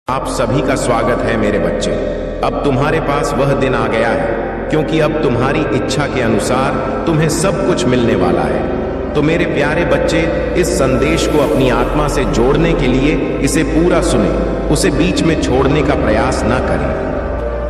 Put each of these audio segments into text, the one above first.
आप सभी का स्वागत है मेरे बच्चे। अब तुम्हारे पास वह दिन आ गया है, क्योंकि अब तुम्हारी इच्छा के अनुसार तुम्हें सब कुछ मिलने वाला है। तो मेरे प्यारे बच्चे, इस संदेश को अपनी आत्मा से जोड़ने के लिए इसे पूरा सुने, उसे बीच में छोड़ने का प्रयास न करें,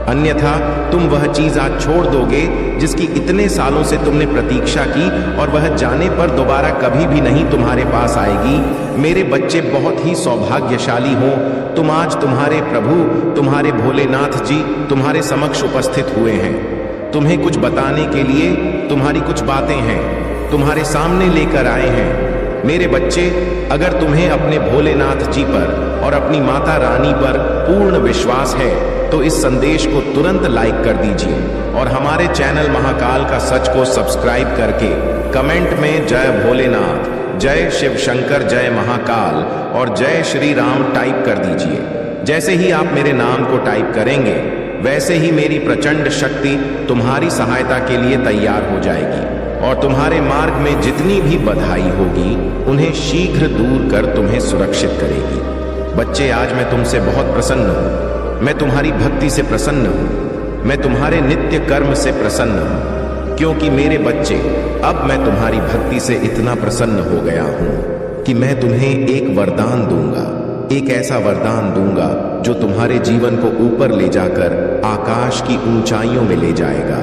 अन्यथा तुम वह चीज आज छोड़ दोगे जिसकी इतने सालों से तुमने प्रतीक्षा की और वह जाने पर दोबारा कभी भी नहीं तुम्हारे पास आएगी। मेरे बच्चे बहुत ही सौभाग्यशाली हो, तुम आज तुम्हारे प्रभु, तुम्हारे भोलेनाथ जी तुम्हारे समक्ष उपस्थित हुए हैं। तुम्हें कुछ बताने के लिए तुम्हारी कुछ बातें हैं, तुम्हारे सामने लेकर आए हैं। मेरे बच्चे, अगर तुम्हें अपने भोलेनाथ जी पर और अपनी माता रानी पर पूर्ण विश्वास है तो इस संदेश को तुरंत लाइक कर दीजिए और हमारे चैनल महाकाल का सच को सब्सक्राइब करके कमेंट में जय भोलेनाथ, जय शिव शंकर, जय महाकाल और जय श्री राम टाइप कर दीजिए। जैसे ही आप मेरे नाम को टाइप करेंगे वैसे ही मेरी प्रचंड शक्ति तुम्हारी सहायता के लिए तैयार हो जाएगी और तुम्हारे मार्ग में जितनी भी बधाई होगी उन्हें शीघ्र दूर कर तुम्हें सुरक्षित करेगी। बच्चे, आज मैं तुमसे बहुत प्रसन्न हूँ। मैं तुम्हारी भक्ति से प्रसन्न हूँ, मैं तुम्हारे नित्य कर्म से प्रसन्न हूँ, क्योंकि मेरे बच्चे, अब मैं तुम्हारी भक्ति से इतना प्रसन्न हो गया हूँ कि मैं तुम्हें एक वरदान दूंगा, एक ऐसा वरदान दूंगा जो तुम्हारे जीवन को ऊपर ले जाकर आकाश की ऊंचाइयों में ले जाएगा,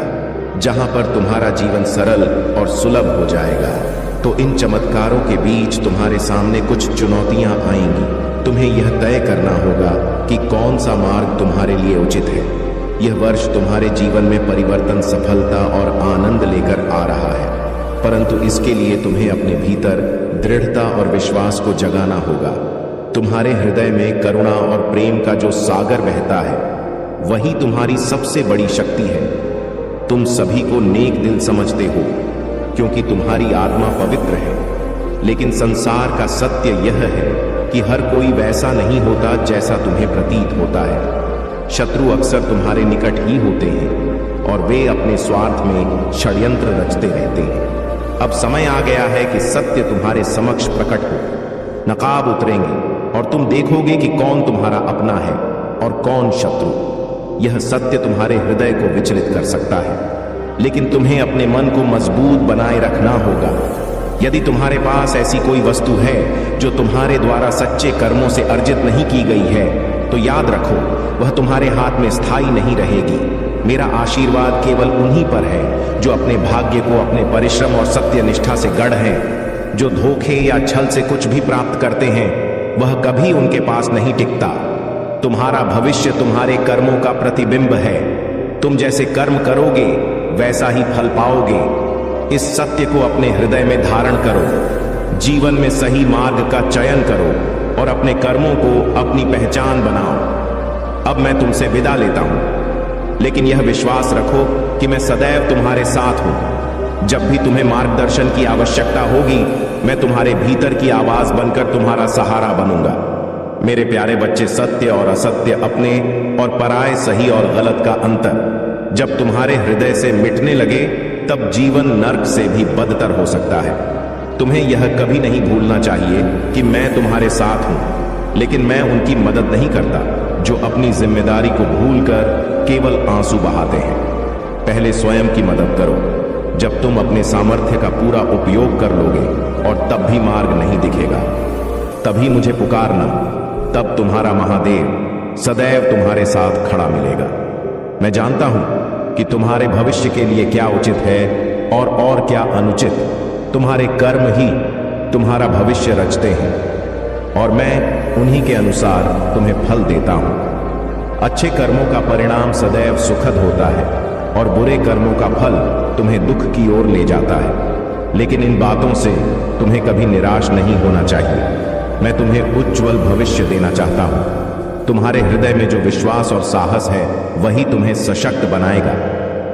जहां पर तुम्हारा जीवन सरल और सुलभ हो जाएगा। तो इन चमत्कारों के बीच तुम्हारे सामने कुछ चुनौतियां आएंगी। तुम्हें यह तय करना होगा कि कौन सा मार्ग तुम्हारे लिए उचित है। यह वर्ष तुम्हारे जीवन में परिवर्तन, सफलता और आनंद लेकर आ रहा है, परंतु इसके लिए तुम्हें अपने भीतर दृढ़ता और विश्वास को जगाना होगा। तुम्हारे हृदय में करुणा और प्रेम का जो सागर बहता है वही तुम्हारी सबसे बड़ी शक्ति है। तुम सभी को नेक दिल समझते हो क्योंकि तुम्हारी आत्मा पवित्र है, लेकिन संसार का सत्य यह है कि हर कोई वैसा नहीं होता जैसा तुम्हें प्रतीत होता है। शत्रु अक्सर तुम्हारे निकट ही होते हैं और वे अपने स्वार्थ में षड्यंत्र रचते रहते हैं। अब समय आ गया है कि सत्य तुम्हारे समक्ष प्रकट हो, नकाब उतरेंगे और तुम देखोगे कि कौन तुम्हारा अपना है और कौन शत्रु। यह सत्य तुम्हारे हृदय को विचलित कर सकता है, लेकिन तुम्हें अपने मन को मजबूत बनाए रखना होगा। यदि तुम्हारे पास ऐसी कोई वस्तु है जो तुम्हारे द्वारा सच्चे कर्मों से अर्जित नहीं की गई है, तो याद रखो वह तुम्हारे हाथ में स्थायी नहीं रहेगी। मेरा आशीर्वाद केवल उन्हीं पर है जो अपने भाग्य को अपने परिश्रम और सत्य निष्ठा से गढ़ हैं। जो धोखे या छल से कुछ भी प्राप्त करते हैं वह कभी उनके पास नहीं टिकता। तुम्हारा भविष्य तुम्हारे कर्मों का प्रतिबिंब है। तुम जैसे कर्म करोगे वैसा ही फल पाओगे। इस सत्य को अपने हृदय में धारण करो, जीवन में सही मार्ग का चयन करो और अपने कर्मों को अपनी पहचान बनाओ। अब मैं तुमसे विदा लेता हूं, लेकिन यह विश्वास रखो कि मैं सदैव तुम्हारे साथ हूं। जब भी तुम्हें मार्गदर्शन की आवश्यकता होगी, मैं तुम्हारे भीतर की आवाज बनकर तुम्हारा सहारा बनूंगा। मेरे प्यारे बच्चे, सत्य और असत्य, अपने और पराये, सही और गलत का अंतर जब तुम्हारे हृदय से मिटने लगे तब जीवन नर्क से भी बदतर हो सकता है। तुम्हें यह कभी नहीं भूलना चाहिए कि मैं तुम्हारे साथ हूं, लेकिन मैं उनकी मदद नहीं करता जो अपनी जिम्मेदारी को भूलकर केवल आंसू बहाते हैं। पहले स्वयं की मदद करो। जब तुम अपने सामर्थ्य का पूरा उपयोग कर लोगे और तब भी मार्ग नहीं दिखेगा, तभी मुझे पुकारना। तब तुम्हारा महादेव सदैव तुम्हारे साथ खड़ा मिलेगा। मैं जानता हूं कि तुम्हारे भविष्य के लिए क्या उचित है और क्या अनुचित। तुम्हारे कर्म ही तुम्हारा भविष्य रचते हैं और मैं उन्हीं के अनुसार तुम्हें फल देता हूं। अच्छे कर्मों का परिणाम सदैव सुखद होता है और बुरे कर्मों का फल तुम्हें दुख की ओर ले जाता है। लेकिन इन बातों से तुम्हें कभी निराश नहीं होना चाहिए। मैं तुम्हें उज्जवल भविष्य देना चाहता हूं। तुम्हारे हृदय में जो विश्वास और साहस है वही तुम्हें सशक्त बनाएगा।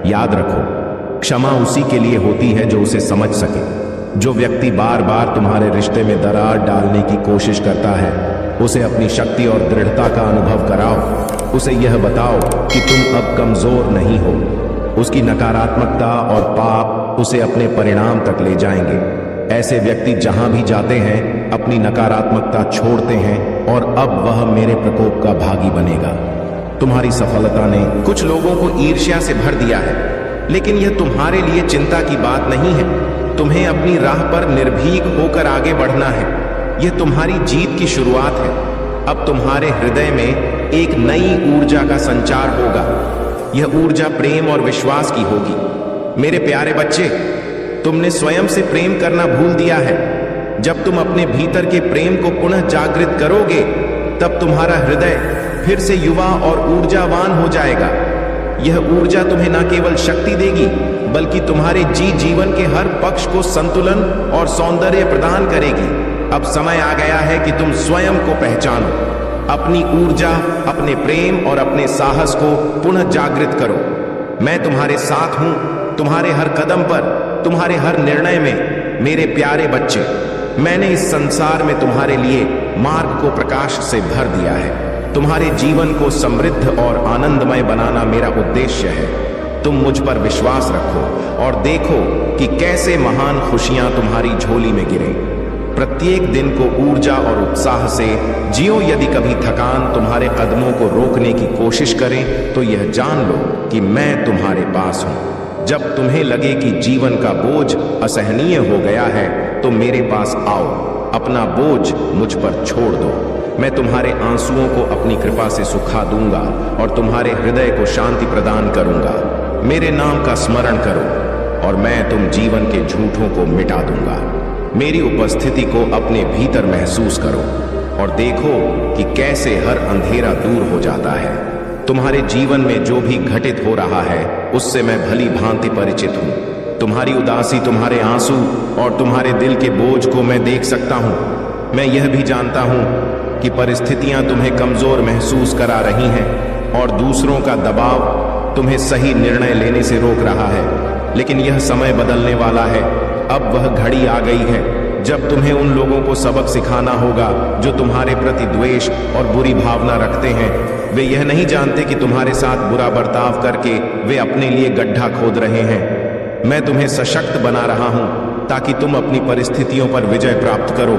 याद रखो, क्षमा उसी के लिए होती है जो उसे समझ सके। जो व्यक्ति बार बार तुम्हारे रिश्ते में दरार डालने की कोशिश करता है, उसे अपनी शक्ति और दृढ़ता का अनुभव कराओ। उसे यह बताओ कि तुम अब कमजोर नहीं हो। उसकी नकारात्मकता और पाप उसे अपने परिणाम तक ले जाएंगे। ऐसे व्यक्ति जहां भी जाते हैं अपनी नकारात्मकता छोड़ते हैं और अब वह मेरे प्रकोप का भागी बनेगा। तुम्हारी सफलता ने कुछ लोगों को ईर्ष्या से भर दिया है, लेकिन यह तुम्हारे लिए चिंता की बात नहीं है। तुम्हें अपनी राह पर निर्भीक होकर आगे बढ़ना है। यह तुम्हारी जीत की शुरुआत है। अब तुम्हारे हृदय में एक नई ऊर्जा का संचार होगा। यह ऊर्जा प्रेम और विश्वास की होगी। मेरे प्यारे बच्चे, तुमने स्वयं से प्रेम करना भूल दिया है। जब तुम अपने भीतर के प्रेम को पुनः जागृत करोगे, तब तुम्हारा हृदय फिर से युवा और ऊर्जावान हो जाएगा। यह ऊर्जा तुम्हें न केवल शक्ति देगी, बल्कि तुम्हारे जीवन के हर पक्ष को संतुलन और सौंदर्य प्रदान करेगी। अब समय आ गया है कि तुम स्वयं को पहचानो। अपनी ऊर्जा, अपने प्रेम और अपने साहस को पुनः जागृत करो। मैं तुम्हारे साथ हूं, तुम्हारे हर कदम पर, तुम्हारे हर निर्णय में। मेरे प्यारे बच्चे, मैंने इस संसार में तुम्हारे लिए मार्ग को प्रकाश से भर दिया है। तुम्हारे जीवन को समृद्ध और आनंदमय बनाना मेरा उद्देश्य है। तुम मुझ पर विश्वास रखो और देखो कि कैसे महान खुशियां तुम्हारी झोली में गिरे। प्रत्येक दिन को ऊर्जा और उत्साह से जियो। यदि कभी थकान तुम्हारे कदमों को रोकने की कोशिश करे, तो यह जान लो कि मैं तुम्हारे पास हूं। जब तुम्हें लगे कि जीवन का बोझ असहनीय हो गया है, तो मेरे पास आओ। अपना बोझ मुझ पर छोड़ दो। मैं तुम्हारे आंसुओं को अपनी कृपा से सुखा दूंगा और तुम्हारे हृदय को शांति प्रदान करूंगा। मेरे नाम का स्मरण करो और मैं तुम जीवन के झूठों को मिटा दूंगा। मेरी उपस्थिति को अपने भीतर महसूस करो और देखो कि कैसे हर अंधेरा दूर हो जाता है। तुम्हारे जीवन में जो भी घटित हो रहा है, उससे मैं भली भांति परिचित हूं। तुम्हारी उदासी, तुम्हारे आंसू और तुम्हारे दिल के बोझ को मैं देख सकता हूं। मैं यह भी जानता हूं कि परिस्थितियां तुम्हें कमजोर महसूस करा रही हैं और दूसरों का दबाव तुम्हें सही निर्णय लेने से रोक रहा है। लेकिन यह समय बदलने वाला है। अब वह घड़ी आ गई है जब तुम्हें उन लोगों को सबक सिखाना होगा जो तुम्हारे प्रति द्वेष और बुरी भावना रखते हैं। वे यह नहीं जानते कि तुम्हारे साथ बुरा बर्ताव करके वे अपने लिए गड्ढा खोद रहे हैं। मैं तुम्हें सशक्त बना रहा हूं ताकि तुम अपनी परिस्थितियों पर विजय प्राप्त करो।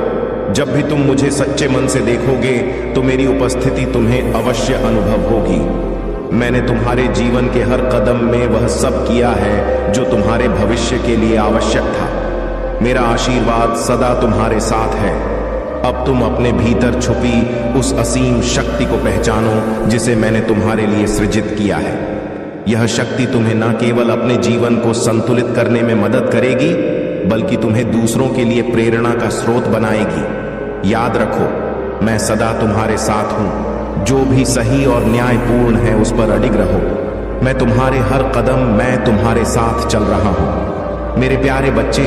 जब भी तुम मुझे सच्चे मन से देखोगे, तो मेरी उपस्थिति तुम्हें अवश्य अनुभव होगी। मैंने तुम्हारे जीवन के हर कदम में वह सब किया है जो तुम्हारे भविष्य के लिए आवश्यक था। मेरा आशीर्वाद सदा तुम्हारे साथ है। अब तुम अपने भीतर छुपी उस असीम शक्ति को पहचानो जिसे मैंने तुम्हारे लिए सृजित किया है। यह शक्ति तुम्हें न केवल अपने जीवन को संतुलित करने में मदद करेगी, बल्कि तुम्हें दूसरों के लिए प्रेरणा का स्रोत बनाएगी। याद रखो, मैं सदा तुम्हारे साथ हूं। जो भी सही और न्यायपूर्ण है, उस पर अडिग रहो। मैं तुम्हारे हर कदम, मैं तुम्हारे साथ चल रहा हूं। मेरे प्यारे बच्चे,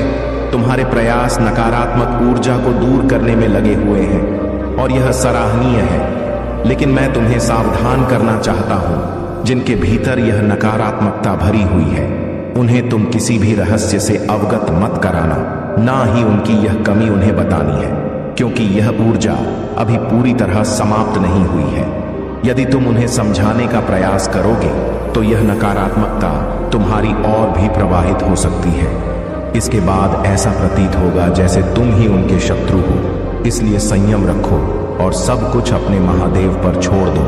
तुम्हारे प्रयास नकारात्मक ऊर्जा को दूर करने में लगे हुए हैं और यह सराहनीय है। लेकिन मैं तुम्हें सावधान करना चाहता हूं। जिनके भीतर यह नकारात्मकता भरी हुई है, उन्हें तुम किसी भी रहस्य से अवगत मत कराना, ना ही उनकी यह कमी उन्हें बतानी है, क्योंकि यह ऊर्जा अभी पूरी तरह समाप्त नहीं हुई है। यदि तुम उन्हें समझाने का प्रयास करोगे, तो यह नकारात्मकता तुम्हारी और भी प्रवाहित हो सकती है। इसके बाद ऐसा प्रतीत होगा जैसे तुम ही उनके शत्रु हो। इसलिए संयम रखो और सब कुछ अपने महादेव पर छोड़ दो।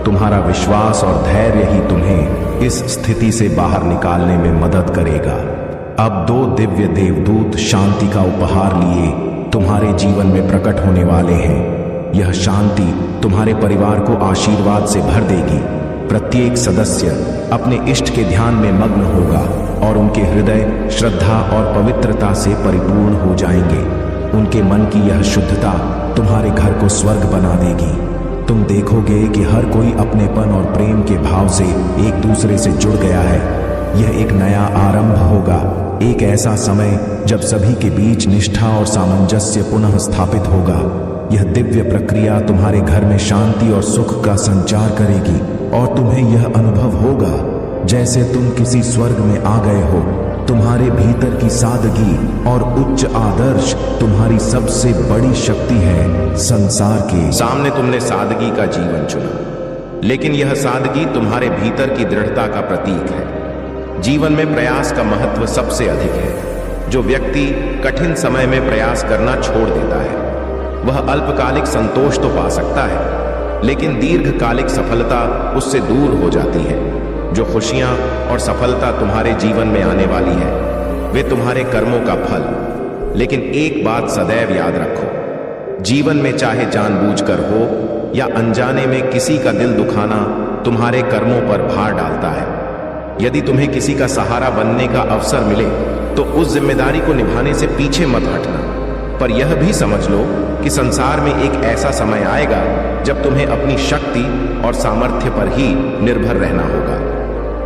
तुम्हारा विश्वास और धैर्य ही तुम्हें इस स्थिति से बाहर निकालने में मदद करेगा। अब 2 दिव्य देवदूत शांति का उपहार लिए तुम्हारे जीवन में प्रकट होने वाले हैं। यह शांति तुम्हारे परिवार को आशीर्वाद से भर देगी। प्रत्येक सदस्य अपने इष्ट के ध्यान में मग्न होगा और उनके हृदय श्रद्धा और पवित्रता से परिपूर्ण हो जाएंगे। उनके मन की यह शुद्धता तुम्हारे घर को स्वर्ग बना देगी। तुम देखोगे कि हर कोई अपनेपन और प्रेम के भाव से एक दूसरे से जुड़ गया है। यह एक नया आरंभ होगा, एक ऐसा समय जब सभी के बीच निष्ठा और सामंजस्य पुनः स्थापित होगा। यह दिव्य प्रक्रिया तुम्हारे घर में शांति और सुख का संचार करेगी और तुम्हें यह अनुभव होगा जैसे तुम किसी स्वर्ग में आ गए हो। तुम्हारे भीतर की सादगी और उच्च आदर्श तुम्हारी सबसे बड़ी शक्ति है। संसार के सामने तुमने सादगी का जीवन चुना, लेकिन यह सादगी तुम्हारे भीतर की दृढ़ता का प्रतीक है। जीवन में प्रयास का महत्व सबसे अधिक है। जो व्यक्ति कठिन समय में प्रयास करना छोड़ देता है, वह अल्पकालिक संतोष तो पा सकता है, लेकिन दीर्घकालिक सफलता उससे दूर हो जाती है। जो खुशियां और सफलता तुम्हारे जीवन में आने वाली है वे तुम्हारे कर्मों का फल। लेकिन एक बात सदैव याद रखो, जीवन में चाहे जानबूझकर हो या अनजाने में किसी का दिल दुखाना तुम्हारे कर्मों पर भार डालता है। यदि तुम्हें किसी का सहारा बनने का अवसर मिले तो उस जिम्मेदारी को निभाने से पीछे मत हटना, पर यह भी समझ लो कि संसार में एक ऐसा समय आएगा जब तुम्हें अपनी शक्ति और सामर्थ्य पर ही निर्भर रहना होगा।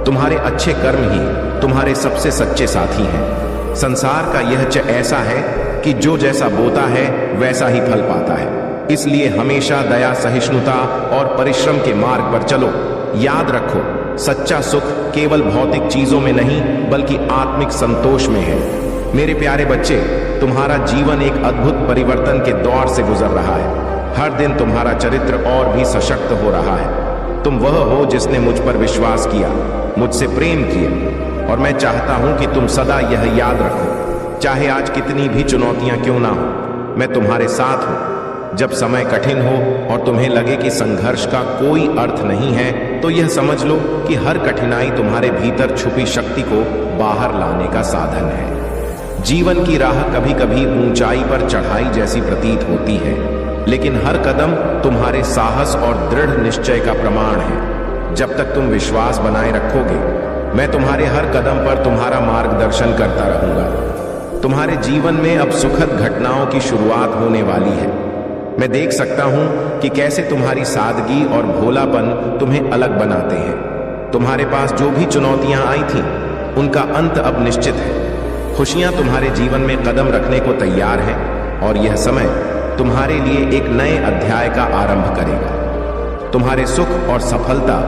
तुम्हारे अच्छे कर्म ही तुम्हारे सबसे सच्चे साथी हैं। संसार का यह ऐसा है कि जो जैसा बोता है वैसा ही फल पाता है। इसलिए हमेशा दया, सहिष्णुता और परिश्रम के मार्ग पर चलो। याद रखो, सच्चा सुख केवल भौतिक चीजों में नहीं बल्कि आत्मिक संतोष में है। मेरे प्यारे बच्चे, तुम्हारा जीवन एक अद्भुत परिवर्तन के दौर से गुजर रहा है। हर दिन तुम्हारा चरित्र और भी सशक्त हो रहा है। तुम वह हो जिसने मुझ पर विश्वास किया, मुझसे प्रेम किया, और मैं चाहता हूं कि तुम सदा यह याद रखो, चाहे आज कितनी भी चुनौतियां क्यों ना हो, मैं तुम्हारे साथ हूं। जब समय कठिन हो और तुम्हें लगे कि संघर्ष का कोई अर्थ नहीं है, तो यह समझ लो कि हर कठिनाई तुम्हारे भीतर छुपी शक्ति को बाहर लाने का साधन है। जीवन की राह कभी कभी ऊंचाई पर चढ़ाई जैसी प्रतीत होती है, लेकिन हर कदम तुम्हारे साहस और दृढ़ निश्चय का प्रमाण है। जब तक तुम विश्वास बनाए रखोगे, मैं तुम्हारे हर कदम पर तुम्हारा मार्गदर्शन करता रहूंगा। तुम्हारे जीवन में अब सुखद घटनाओं की शुरुआत होने वाली है। मैं देख सकता हूं कि कैसे तुम्हारी सादगी और भोलापन तुम्हें अलग बनाते हैं। तुम्हारे पास जो भी चुनौतियां आई थीं, उनका अंत अब निश्चित है। खुशियां तुम्हारे जीवन में कदम रखने को तैयार हैं और यह समय तुम्हारे लिए एक नए अध्याय का आरंभ करेगा। तुम्हारे सुख और सफलता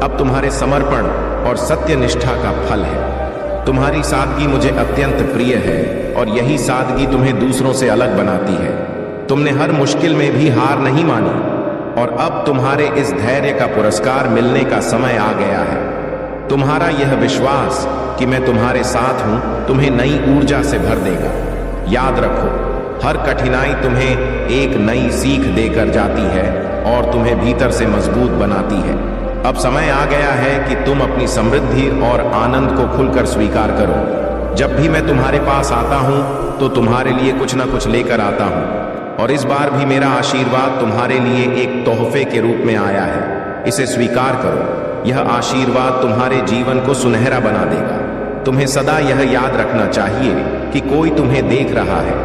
अब तुम्हारे समर्पण और सत्यनिष्ठा का फल है। तुम्हारी सादगी मुझे अत्यंत प्रिय है और यही सादगी तुम्हें दूसरों से अलग बनाती है। तुमने हर मुश्किल में भी हार नहीं मानी और अब तुम्हारे इस धैर्य का पुरस्कार मिलने का समय आ गया है। तुम्हारा यह विश्वास कि मैं तुम्हारे साथ हूं तुम्हें नई ऊर्जा से भर देगा। याद रखो, हर कठिनाई तुम्हें एक नई सीख देकर जाती है और तुम्हें भीतर से मजबूत बनाती है। अब समय आ गया है कि तुम अपनी समृद्धि और आनंद को खुलकर स्वीकार करो। जब भी मैं तुम्हारे पास आता हूं तो तुम्हारे लिए कुछ ना कुछ लेकर आता हूं, और इस बार भी मेरा आशीर्वाद तुम्हारे लिए एक तोहफे के रूप में आया है। इसे स्वीकार करो। यह आशीर्वाद तुम्हारे जीवन को सुनहरा बना देगा। तुम्हें सदा यह याद रखना चाहिए कि कोई तुम्हें देख रहा है।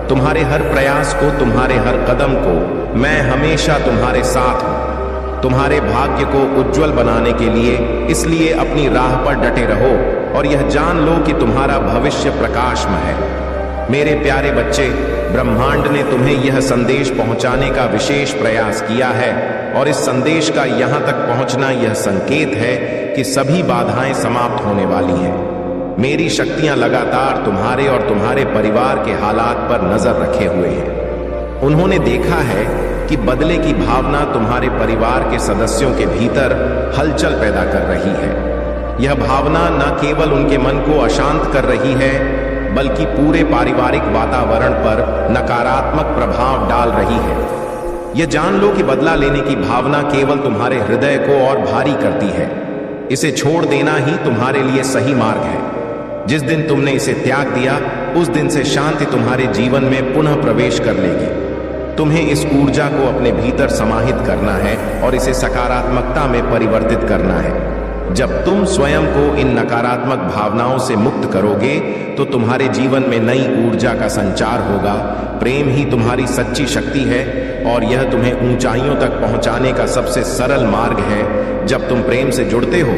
तुम्हारे हर प्रयास को, तुम्हारे हर कदम को मैं हमेशा तुम्हारे साथ हूं। तुम्हारे भाग्य को उज्जवल बनाने के लिए इसलिए अपनी राह पर डटे रहो और यह जान लो कि तुम्हारा भविष्य प्रकाशमय है। मेरे प्यारे बच्चे, ब्रह्मांड ने तुम्हें यह संदेश पहुंचाने का विशेष प्रयास किया है और इस संदेश का यहां तक पहुंचना यह संकेत है कि सभी बाधाएं समाप्त होने वाली हैं। मेरी शक्तियां लगातार तुम्हारे और तुम्हारे परिवार के हालात पर नजर रखे हुए हैं। उन्होंने देखा है कि बदले की भावना तुम्हारे परिवार के सदस्यों के भीतर हलचल पैदा कर रही है। यह भावना न केवल उनके मन को अशांत कर रही है बल्कि पूरे पारिवारिक वातावरण पर नकारात्मक प्रभाव डाल रही है। यह जान लो कि बदला लेने की भावना केवल तुम्हारे हृदय को और भारी करती है। इसे छोड़ देना ही तुम्हारे लिए सही मार्ग है। जिस दिन तुमने इसे त्याग दिया, उस दिन से शांति तुम्हारे जीवन में पुनः प्रवेश कर लेगी। तुम्हें इस ऊर्जा को अपने भीतर समाहित करना है और इसे सकारात्मकता में परिवर्तित करना है। जब तुम स्वयं को इन नकारात्मक भावनाओं से मुक्त करोगे तो तुम्हारे जीवन में नई ऊर्जा का संचार होगा। प्रेम ही तुम्हारी सच्ची शक्ति है और यह तुम्हें ऊंचाइयों तक पहुंचाने का सबसे सरल मार्ग है। जब तुम प्रेम से जुड़ते हो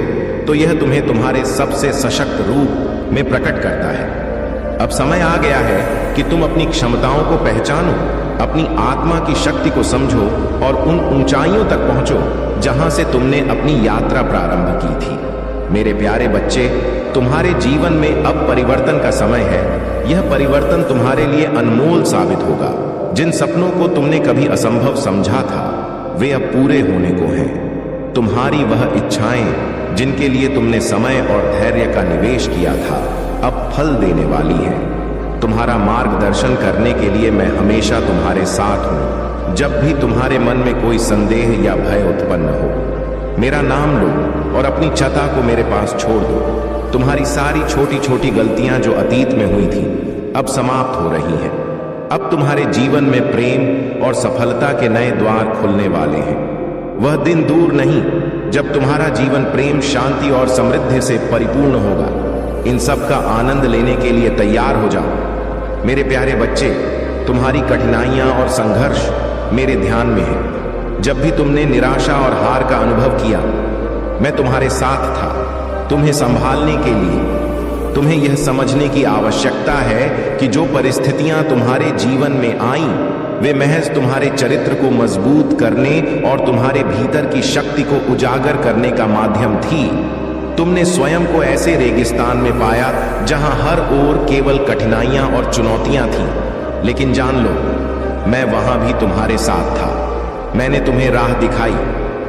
तो यह तुम्हें तुम्हारे सबसे सशक्त रूप में प्रकट करता है। अब समय आ गया है कि तुम अपनी क्षमताओं को पहचानो, अपनी आत्मा की शक्ति को समझो और उन ऊंचाइयों तक पहुंचो जहां से तुमने अपनी यात्रा प्रारंभ की थी। मेरे प्यारे बच्चे, तुम्हारे जीवन में अब परिवर्तन का समय है। यह परिवर्तन तुम्हारे लिए अनमोल साबित होगा। जिन सपनों को तुमने कभी असंभव समझा था, वे अब पूरे होने को हैं। तुम्हारी वह इच्छाएं जिनके लिए तुमने समय और धैर्य का निवेश किया था, अब फल देने वाली हैं। तुम्हारा मार्गदर्शन करने के लिए मैं हमेशा तुम्हारे साथ हूं। जब भी तुम्हारे मन में कोई संदेह या भय उत्पन्न हो, मेरा नाम लो और अपनी छता को मेरे पास छोड़ दो। तुम्हारी सारी छोटी छोटी गलतियां जो अतीत में हुई थी अब समाप्त हो रही हैं। अब तुम्हारे जीवन में प्रेम और सफलता के नए द्वार खुलने वाले हैं। वह दिन दूर नहीं जब तुम्हारा जीवन प्रेम, शांति और समृद्धि से परिपूर्ण होगा। इन सब का आनंद लेने के लिए तैयार हो जाओ। मेरे प्यारे बच्चे, तुम्हारी कठिनाइयां और संघर्ष मेरे ध्यान में है। जब भी तुमने निराशा और हार का अनुभव किया, मैं तुम्हारे साथ था। तुम्हें संभालने के लिए तुम्हें यह समझने की आवश्यकता है कि जो परिस्थितियां तुम्हारे जीवन में आईं, वे महज तुम्हारे चरित्र को मजबूत करने और तुम्हारे भीतर की शक्ति को उजागर करने का माध्यम थी। तुमने स्वयं को ऐसे रेगिस्तान में पाया जहां हर ओर केवल कठिनाइयां और चुनौतियां थीं, लेकिन जान लो, मैं वहां भी तुम्हारे साथ था। मैंने तुम्हें राह दिखाई,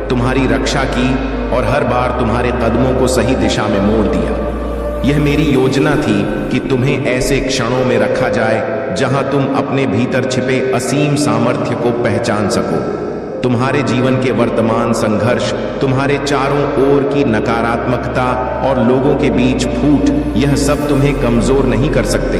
तुम्हारी रक्षा की और हर बार तुम्हारे कदमों को सही दिशा में मोड़ दिया। यह मेरी योजना थी कि तुम्हें ऐसे क्षणों में रखा जाए जहां तुम अपने भीतर छिपे असीम सामर्थ्य को पहचान सको। तुम्हारे जीवन के वर्तमान संघर्ष, तुम्हारे चारों ओर की नकारात्मकता और लोगों के बीच फूट, यह सब तुम्हें कमजोर नहीं कर सकते।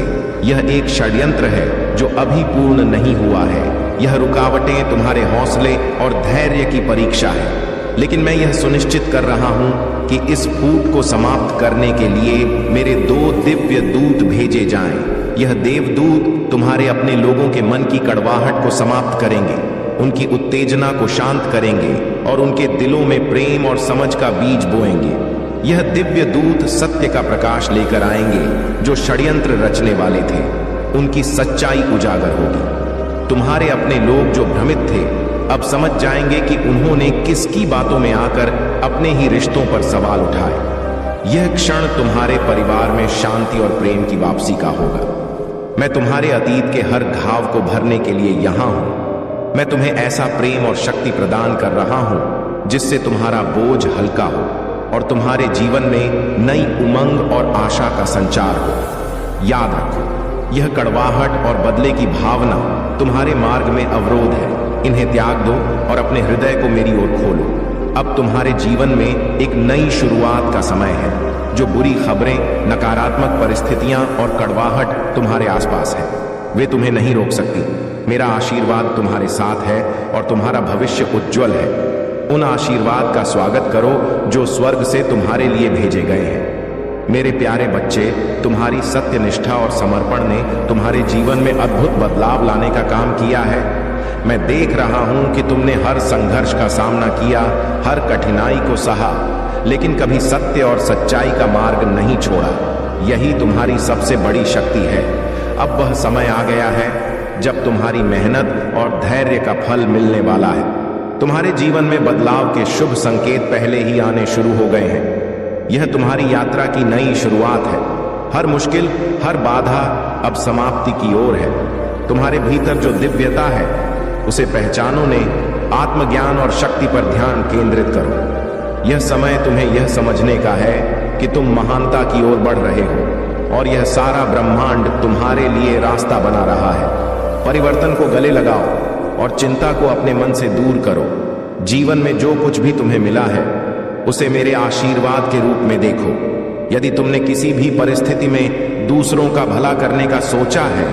यह एक षड्यंत्र है जो अभी पूर्ण नहीं हुआ है। यह रुकावटें तुम्हारे हौसले और धैर्य की परीक्षा है। लेकिन मैं यह सुनिश्चित कर रहा हूं कि इस फूट को समाप्त करने के लिए मेरे 2 दिव्य दूत भेजे जाएं। यह देवदूत तुम्हारे अपने लोगों के मन की कड़वाहट को समाप्त करेंगे, उनकी उत्तेजना को शांत करेंगे और उनके दिलों में प्रेम और समझ का बीज बोएंगे। यह दिव्य दूत सत्य का प्रकाश लेकर आएंगे। जो षड्यंत्र रचने वाले थे, उनकी सच्चाई उजागर होगी। तुम्हारे अपने लोग जो भ्रमित थे, अब समझ जाएंगे कि उन्होंने किसकी बातों में आकर अपने ही रिश्तों पर सवाल उठाए। यह क्षण तुम्हारे परिवार में शांति और प्रेम की वापसी का होगा। मैं तुम्हारे अतीत के हर घाव को भरने के लिए यहां हूं। मैं तुम्हें ऐसा प्रेम और शक्ति प्रदान कर रहा हूं जिससे तुम्हारा बोझ हल्का हो और तुम्हारे जीवन में नई उमंग और आशा का संचार हो। याद रखो, यह कड़वाहट और बदले की भावना तुम्हारे मार्ग में अवरोध है। इन्हें त्याग दो और अपने हृदय को मेरी ओर खोलो। अब तुम्हारे जीवन में एक नई शुरुआत का समय है। जो बुरी खबरें, नकारात्मक परिस्थितियां और कड़वाहट तुम्हारे आसपास है, वे तुम्हें नहीं रोक सकती। मेरा आशीर्वाद तुम्हारे साथ है और तुम्हारा भविष्य उज्जवल है। उन आशीर्वाद का स्वागत करो जो स्वर्ग से तुम्हारे लिए भेजे गए हैं। मेरे प्यारे बच्चे, तुम्हारी सत्यनिष्ठा और समर्पण ने तुम्हारे जीवन में अद्भुत बदलाव लाने का काम किया है। मैं देख रहा हूं कि तुमने हर संघर्ष का सामना किया, हर कठिनाई को सहा, लेकिन कभी सत्य और सच्चाई का मार्ग नहीं छोड़ा। यही तुम्हारी सबसे बड़ी शक्ति है। अब वह समय आ गया है जब तुम्हारी मेहनत और धैर्य का फल मिलने वाला है। तुम्हारे जीवन में बदलाव के शुभ संकेत पहले ही आने शुरू हो गए हैं। यह तुम्हारी यात्रा की नई शुरुआत है। हर मुश्किल, हर बाधा अब समाप्ति की ओर है। तुम्हारे भीतर जो दिव्यता है, उसे पहचानो ने आत्मज्ञान और शक्ति पर ध्यान केंद्रित करो। यह समय तुम्हें यह समझने का है कि तुम महानता की ओर बढ़ रहे हो और यह सारा ब्रह्मांड तुम्हारे लिए रास्ता बना रहा है। परिवर्तन को गले लगाओ और चिंता को अपने मन से दूर करो। जीवन में जो कुछ भी तुम्हें मिला है, उसे मेरे आशीर्वाद के रूप में देखो। यदि तुमने किसी भी परिस्थिति में दूसरों का भला करने का सोचा है,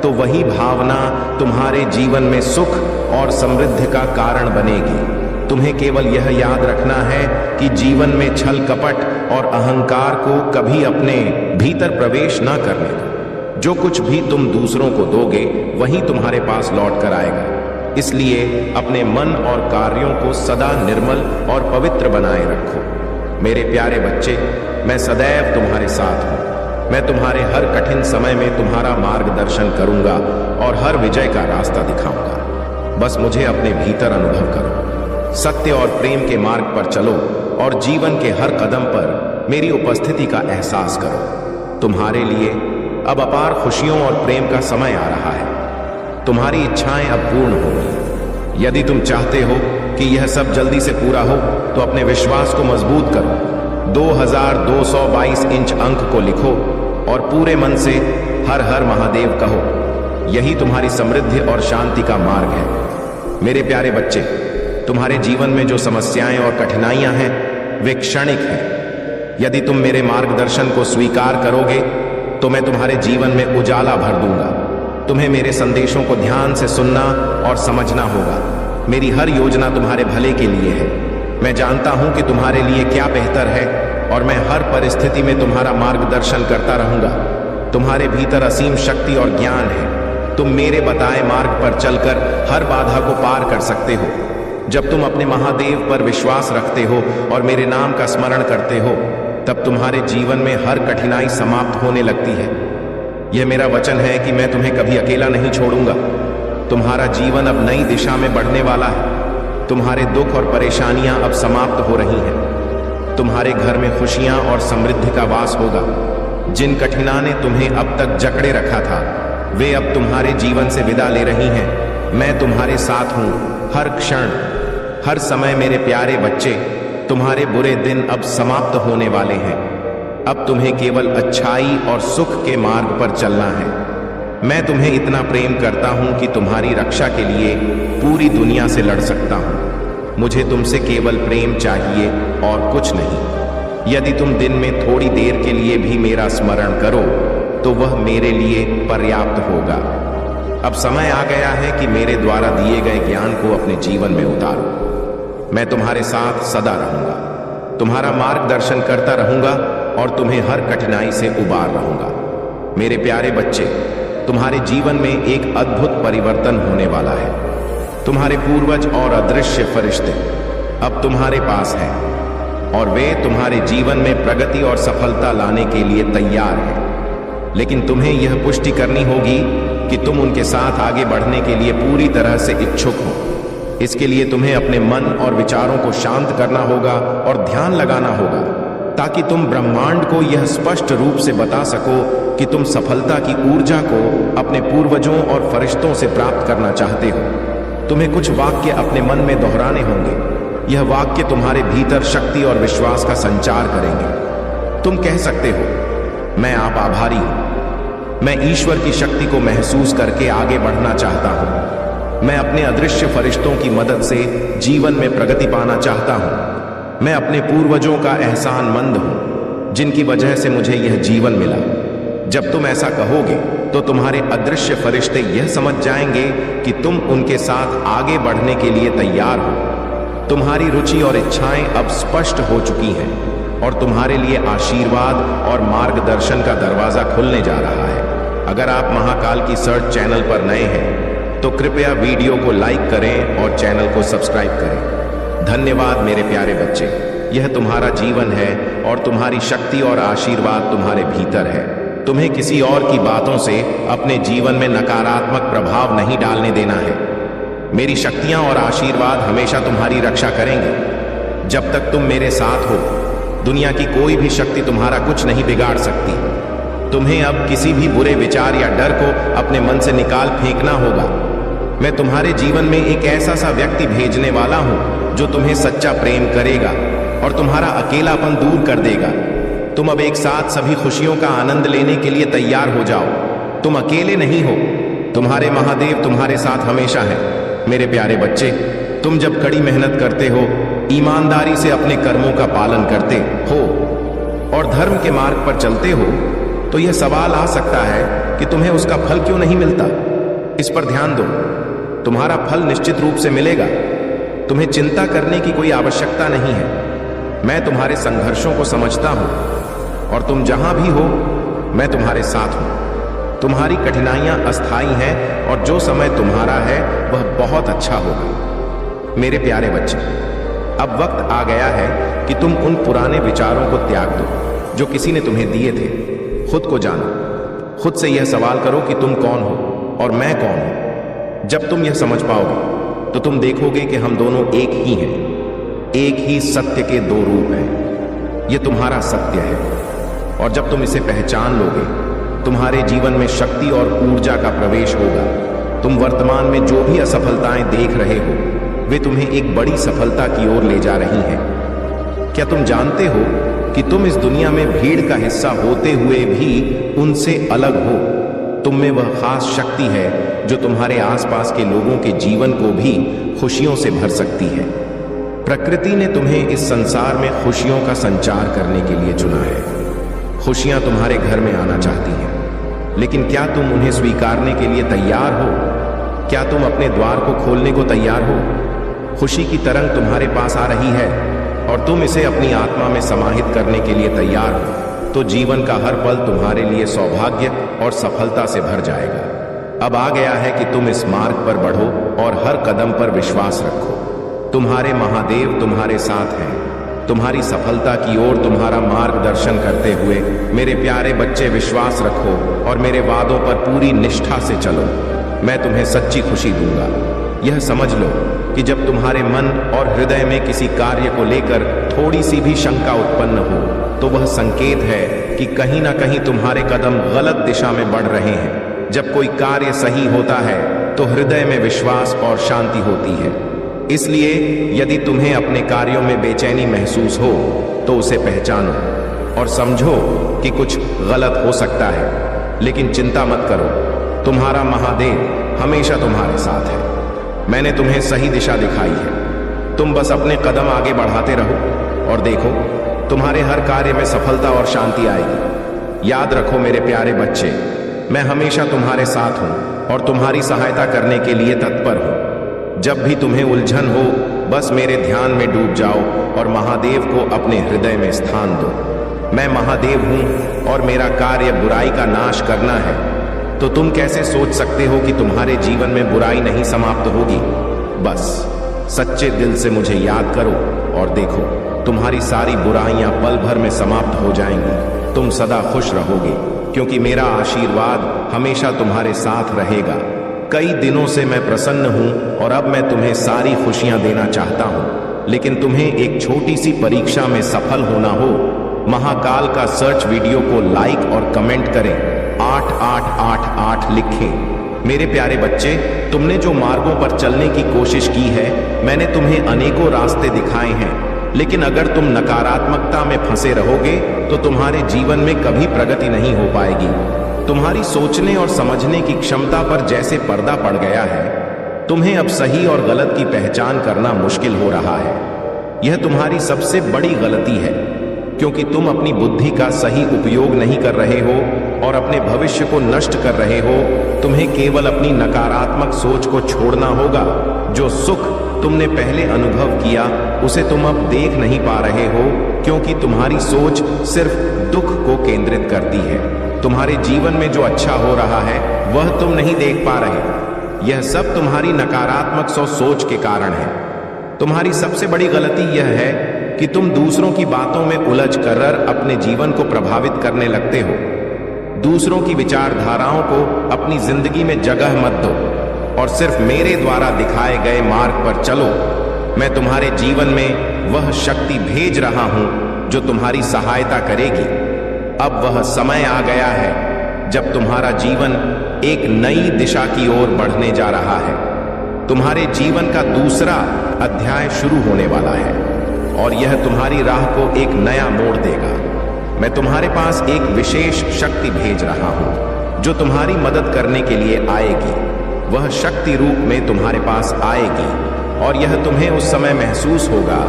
तो वही भावना तुम्हारे जीवन में सुख और समृद्धि का कारण बनेगी। तुम्हें केवल यह याद रखना है कि जीवन में छल कपट और अहंकार को कभी अपने भीतर प्रवेश न करने दो। जो कुछ भी तुम दूसरों को दोगे, वही तुम्हारे पास लौट कर आएगा। इसलिए अपने मन और कार्यों को सदा निर्मल और पवित्र बनाए रखो। मेरे प्यारे बच्चे, मैं सदैव तुम्हारे साथ हूं। मैं तुम्हारे हर कठिन समय में तुम्हारा मार्गदर्शन करूंगा और हर विजय का रास्ता दिखाऊंगा। बस मुझे अपने भीतर अनुभव करो। सत्य और प्रेम के मार्ग पर चलो और जीवन के हर कदम पर मेरी उपस्थिति का एहसास करो। तुम्हारे लिए अब अपार खुशियों और प्रेम का समय आ रहा है। तुम्हारी इच्छाएं अब पूर्ण होंगी। यदि तुम चाहते हो कि यह सब जल्दी से पूरा हो, तो अपने विश्वास को मजबूत करो। 2222 इंच अंक को लिखो और पूरे मन से हर हर महादेव कहो। यही तुम्हारी समृद्धि और शांति का मार्ग है। मेरे प्यारे बच्चे, तुम्हारे जीवन में जो समस्याएं और कठिनाइयां हैं वे क्षणिक हैं। यदि तुम मेरे मार्गदर्शन को स्वीकार करोगे तो मैं तुम्हारे जीवन में उजाला भर दूंगा। तुम्हें मेरे संदेशों को ध्यान से सुनना और समझना होगा। मेरी हर योजना तुम्हारे भले के लिए है। मैं जानता हूं कि तुम्हारे लिए क्या बेहतर है और मैं हर परिस्थिति में तुम्हारा मार्गदर्शन करता रहूंगा। तुम्हारे भीतर असीम शक्ति और ज्ञान है। तुम मेरे बताए मार्ग पर चलकर हर बाधा को पार कर सकते हो। जब तुम अपने महादेव पर विश्वास रखते हो और मेरे नाम का स्मरण करते हो, तब तुम्हारे जीवन में हर कठिनाई समाप्त होने लगती है। यह मेरा वचन है कि मैं तुम्हें कभी अकेला नहीं छोड़ूंगा। तुम्हारा जीवन अब नई दिशा में बढ़ने वाला है। तुम्हारे दुख और परेशानियां अब समाप्त हो रही हैं। तुम्हारे घर में खुशियां और समृद्धि का वास होगा। जिन कठिनाइयों ने तुम्हें अब तक जकड़े रखा था, वे अब तुम्हारे जीवन से विदा ले रही हैं। मैं तुम्हारे साथ हूं हर क्षण, हर समय। मेरे प्यारे बच्चे, तुम्हारे बुरे दिन अब समाप्त होने वाले हैं। अब तुम्हें केवल अच्छाई और सुख के मार्ग पर चलना है। मैं तुम्हें इतना प्रेम करता हूं कि तुम्हारी रक्षा के लिए पूरी दुनिया से लड़ सकता हूं। मुझे तुमसे केवल प्रेम चाहिए और कुछ नहीं। यदि तुम दिन में थोड़ी देर के लिए भी मेरा स्मरण करो तो वह मेरे लिए पर्याप्त होगा। अब समय आ गया है कि मेरे द्वारा दिए गए ज्ञान को अपने जीवन में उतारो। मैं तुम्हारे साथ सदा रहूंगा, तुम्हारा मार्गदर्शन करता रहूंगा और तुम्हें हर कठिनाई से उबार रहूंगा। मेरे प्यारे बच्चे, तुम्हारे जीवन में एक अद्भुत परिवर्तन होने वाला है। तुम्हारे पूर्वज और अदृश्य फरिश्ते अब तुम्हारे पास हैं और वे तुम्हारे जीवन में प्रगति और सफलता लाने के लिए तैयार हैं। लेकिन तुम्हें यह पुष्टि करनी होगी कि तुम उनके साथ आगे बढ़ने के लिए पूरी तरह से इच्छुक हो। इसके लिए तुम्हें अपने मन और विचारों को शांत करना होगा और ध्यान लगाना होगा, ताकि तुम ब्रह्मांड को यह स्पष्ट रूप से बता सको कि तुम सफलता की ऊर्जा को अपने पूर्वजों और फरिश्तों से प्राप्त करना चाहते हो। तुम्हें कुछ वाक्य अपने मन में दोहराने होंगे। यह वाक्य तुम्हारे भीतर शक्ति और विश्वास का संचार करेंगे। तुम कह सकते हो, मैं आप आभारी हूं। मैं ईश्वर की शक्ति को महसूस करके आगे बढ़ना चाहता हूं। मैं अपने अदृश्य फरिश्तों की मदद से जीवन में प्रगति पाना चाहता हूं। मैं अपने पूर्वजों का एहसानमंद हूं, जिनकी वजह से मुझे यह जीवन मिला। जब तुम ऐसा कहोगे तो तुम्हारे अदृश्य फरिश्ते यह समझ जाएंगे कि तुम उनके साथ आगे बढ़ने के लिए तैयार हो। तुम्हारी रुचि और इच्छाएं अब स्पष्ट हो चुकी हैं और तुम्हारे लिए आशीर्वाद और मार्गदर्शन का दरवाजा खुलने जा रहा है। अगर आप महाकाल की सर्च चैनल पर नए हैं तो कृपया वीडियो को लाइक करें और चैनल को सब्सक्राइब करें। धन्यवाद मेरे प्यारे बच्चे। यह तुम्हारा जीवन है और तुम्हारी शक्ति और आशीर्वाद तुम्हारे भीतर है। तुम्हें किसी और की बातों से अपने जीवन में नकारात्मक प्रभाव नहीं डालने देना है। मेरी शक्तियां और आशीर्वाद हमेशा तुम्हारी रक्षा करेंगे। जब तक तुम मेरे साथ हो, दुनिया की कोई भी शक्ति तुम्हारा कुछ नहीं बिगाड़ सकती। तुम्हें अब किसी भी बुरे विचार या डर को अपने मन से निकाल फेंकना होगा। मैं तुम्हारे जीवन में एक ऐसा सा व्यक्ति भेजने वाला हूं जो तुम्हें सच्चा प्रेम करेगा और तुम्हारा अकेलापन दूर कर देगा। तुम अब एक साथ सभी खुशियों का आनंद लेने के लिए तैयार हो जाओ। तुम अकेले नहीं हो, तुम्हारे महादेव तुम्हारे साथ हमेशा हैं। मेरे प्यारे बच्चे, तुम जब कड़ी मेहनत करते हो, ईमानदारी से अपने कर्मों का पालन करते हो और धर्म के मार्ग पर चलते हो, तो यह सवाल आ सकता है कि तुम्हें उसका फल क्यों नहीं मिलता। इस पर ध्यान दो, तुम्हारा फल निश्चित रूप से मिलेगा। तुम्हें चिंता करने की कोई आवश्यकता नहीं है। मैं तुम्हारे संघर्षों को समझता हूं और तुम जहां भी हो, मैं तुम्हारे साथ हूं। तुम्हारी कठिनाइयां अस्थायी हैं और जो समय तुम्हारा है वह बहुत अच्छा होगा। मेरे प्यारे बच्चे, अब वक्त आ गया है कि तुम उन पुराने विचारों को त्याग दो जो किसी ने तुम्हें दिए थे। खुद को जानो। खुद से यह सवाल करो कि तुम कौन हो और मैं कौन हूं। जब तुम यह समझ पाओगे तो तुम देखोगे कि हम दोनों एक ही हैं। एक ही सत्य के दो रूप हैं। यह तुम्हारा सत्य है और जब तुम इसे पहचान लोगे, तुम्हारे जीवन में शक्ति और ऊर्जा का प्रवेश होगा। तुम वर्तमान में जो भी असफलताएं देख रहे हो, वे तुम्हें एक बड़ी सफलता की ओर ले जा रही हैं। क्या तुम जानते हो कि तुम इस दुनिया में भीड़ का हिस्सा होते हुए भी उनसे अलग हो? तुम में वह खास शक्ति है जो तुम्हारे आसपास के लोगों के जीवन को भी खुशियों से भर सकती है। प्रकृति ने तुम्हें इस संसार में खुशियों का संचार करने के लिए चुना है। खुशियां तुम्हारे घर में आना चाहती हैं, लेकिन क्या तुम उन्हें स्वीकारने के लिए तैयार हो? क्या तुम अपने द्वार को खोलने को तैयार हो? खुशी की तरंग तुम्हारे पास आ रही है और तुम इसे अपनी आत्मा में समाहित करने के लिए तैयार हो, तो जीवन का हर पल तुम्हारे लिए सौभाग्य और सफलता से भर जाएगा। अब आ गया है कि तुम इस मार्ग पर बढ़ो और हर कदम पर विश्वास रखो। तुम्हारे महादेव तुम्हारे साथ हैं। तुम्हारी सफलता की ओर तुम्हारा मार्गदर्शन करते हुए मेरे प्यारे बच्चे विश्वास रखो और मेरे वादों पर पूरी निष्ठा से चलो। मैं तुम्हें सच्ची खुशी दूंगा। यह समझ लो कि जब तुम्हारे मन और हृदय में किसी कार्य को लेकर थोड़ी सी भी शंका उत्पन्न हो, तो वह संकेत है कि कहीं ना कहीं तुम्हारे कदम गलत दिशा में बढ़ रहे हैं। जब कोई कार्य सही होता है तो हृदय में विश्वास और शांति होती है। इसलिए यदि तुम्हें अपने कार्यों में बेचैनी महसूस हो तो उसे पहचानो और समझो कि कुछ गलत हो सकता है, लेकिन चिंता मत करो। तुम्हारा महादेव हमेशा तुम्हारे साथ है। मैंने तुम्हें सही दिशा दिखाई है। तुम बस अपने कदम आगे बढ़ाते रहो और देखो, तुम्हारे हर कार्य में सफलता और शांति आएगी। याद रखो मेरे प्यारे बच्चे, मैं हमेशा तुम्हारे साथ हूं और तुम्हारी सहायता करने के लिए तत्पर हूं। जब भी तुम्हें उलझन हो, बस मेरे ध्यान में डूब जाओ और महादेव को अपने हृदय में स्थान दो। मैं महादेव हूं और मेरा कार्य बुराई का नाश करना है। तो तुम कैसे सोच सकते हो कि तुम्हारे जीवन में बुराई नहीं समाप्त होगी? बस सच्चे दिल से मुझे याद करो और देखो, तुम्हारी सारी बुराइयां पल भर में समाप्त हो जाएंगी। तुम सदा खुश रहोगे क्योंकि मेरा आशीर्वाद हमेशा तुम्हारे साथ रहेगा। कई दिनों से मैं प्रसन्न हूं और अब मैं तुम्हें सारी खुशियां देना चाहता हूं, लेकिन तुम्हें एक छोटी सी परीक्षा में सफल होना हो। महाकाल का सर्च वीडियो को लाइक और कमेंट करें, 8888 लिखें। मेरे प्यारे बच्चे, तुमने जो मार्गों पर चलने की कोशिश की है, मैंने तुम्हें अनेकों रास्ते दिखाए हैं, लेकिन अगर तुम नकारात्मकता में फंसे रहोगे तो तुम्हारे जीवन में कभी प्रगति नहीं हो पाएगी। तुम्हारी सोचने और समझने की क्षमता पर जैसे पर्दा पड़ गया है, तुम्हें अब सही और गलत की पहचान करना मुश्किल हो रहा है। यह तुम्हारी सबसे बड़ी गलती है, क्योंकि तुम अपनी बुद्धि का सही उपयोग नहीं कर रहे हो और अपने भविष्य को नष्ट कर रहे हो। तुम्हें केवल अपनी नकारात्मक सोच को छोड़ना होगा। जो सुख तुमने पहले अनुभव किया, उसे तुम अब देख नहीं पा रहे हो, क्योंकि तुम्हारी सोच सिर्फ दुख को केंद्रित करती है। तुम्हारे जीवन में जो अच्छा हो रहा है वह तुम नहीं देख पा रहे। यह सब तुम्हारी नकारात्मक सोच के कारण है। तुम्हारी सबसे बड़ी गलती यह है कि तुम दूसरों की बातों में उलझ कर अपने जीवन को प्रभावित करने लगते हो। दूसरों की विचारधाराओं को अपनी जिंदगी में जगह मत दो और सिर्फ मेरे द्वारा दिखाए गए मार्ग पर चलो। मैं तुम्हारे जीवन में वह शक्ति भेज रहा हूं जो तुम्हारी सहायता करेगी। अब वह समय आ गया है जब तुम्हारा जीवन एक नई दिशा की ओर बढ़ने जा रहा है। तुम्हारे जीवन का दूसरा अध्याय शुरू होने वाला है और यह तुम्हारी राह को एक नया मोड़ देगा। मैं तुम्हारे पास एक विशेष शक्ति भेज रहा हूं जो तुम्हारी मदद करने के लिए आएगी। वह शक्ति रूप में तुम्हारे पास आएगी और यह तुम्हें उस समय महसूस होगा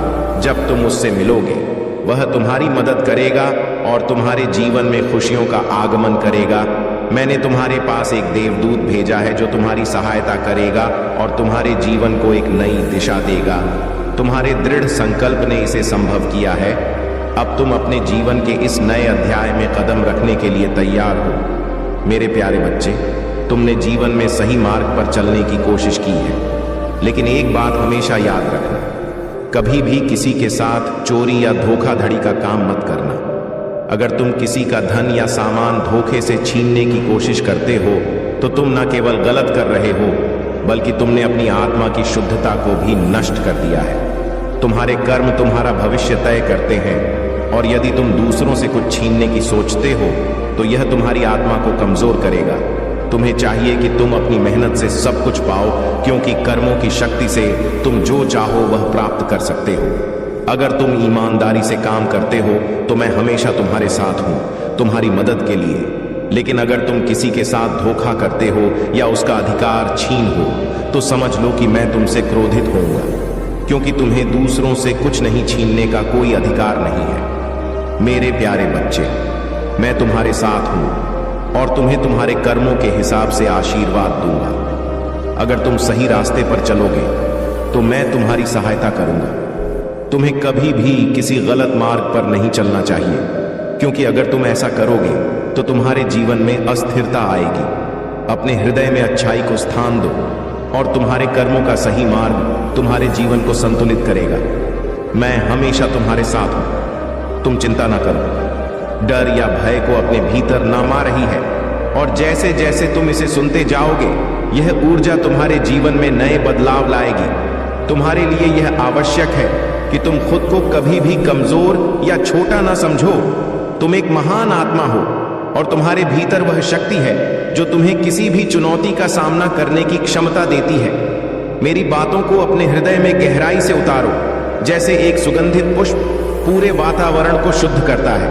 जब तुम उससे मिलोगे। वह तुम्हारी मदद करेगा और तुम्हारे जीवन में खुशियों का आगमन करेगा। मैंने तुम्हारे पास एक देवदूत भेजा है जो तुम्हारी सहायता करेगा और तुम्हारे जीवन को एक नई दिशा देगा। तुम्हारे दृढ़ संकल्प ने इसे संभव किया है। अब तुम अपने जीवन के इस नए अध्याय में कदम रखने के लिए तैयार हो। मेरे प्यारे बच्चे, तुमने जीवन में सही मार्ग पर चलने की कोशिश की है, लेकिन एक बात हमेशा याद रखना, कभी भी किसी के साथ चोरी या धोखाधड़ी का काम मत करना। अगर तुम किसी का धन या सामान धोखे से छीनने की कोशिश करते हो तो तुम न केवल गलत कर रहे हो, बल्कि तुमने अपनी आत्मा की शुद्धता को भी नष्ट कर दिया है। तुम्हारे कर्म तुम्हारा भविष्य तय करते हैं और यदि तुम दूसरों से कुछ छीनने की सोचते हो तो यह तुम्हारी आत्मा को कमजोर करेगा। तुम्हें चाहिए कि तुम अपनी मेहनत से सब कुछ पाओ, क्योंकि कर्मों की शक्ति से तुम जो चाहो वह प्राप्त कर सकते हो। अगर तुम ईमानदारी से काम करते हो तो मैं हमेशा तुम्हारे साथ हूं, तुम्हारी मदद के लिए। लेकिन अगर तुम किसी के साथ धोखा करते हो या उसका अधिकार छीन हो तो समझ लो कि मैं तुमसे क्रोधित होऊंगा, क्योंकि तुम्हें दूसरों से कुछ नहीं छीनने का कोई अधिकार नहीं है। मेरे प्यारे बच्चे, मैं तुम्हारे साथ हूं और तुम्हें तुम्हारे कर्मों के हिसाब से आशीर्वाद दूंगा। अगर तुम सही रास्ते पर चलोगे तो मैं तुम्हारी सहायता करूंगा। तुम्हें कभी भी किसी गलत मार्ग पर नहीं चलना चाहिए, क्योंकि अगर तुम ऐसा करोगे तो तुम्हारे जीवन में अस्थिरता आएगी। अपने हृदय में अच्छाई को स्थान दो और तुम्हारे कर्मों का सही मार्ग तुम्हारे जीवन को संतुलित करेगा। मैं हमेशा तुम्हारे साथ हूं, तुम चिंता ना करो। डर या भय को अपने भीतर ना मार रही है, और जैसे जैसे तुम इसे सुनते जाओगे यह ऊर्जा तुम्हारे जीवन में नए बदलाव लाएगी। तुम्हारे लिए यह आवश्यक है कि तुम खुद को कभी भी कमजोर या छोटा ना समझो। तुम एक महान आत्मा हो और तुम्हारे भीतर वह शक्ति है जो तुम्हें किसी भी चुनौती का सामना करने की क्षमता देती है। मेरी बातों को अपने हृदय में गहराई से उतारो। जैसे एक सुगंधित पुष्प पूरे वातावरण को शुद्ध करता है,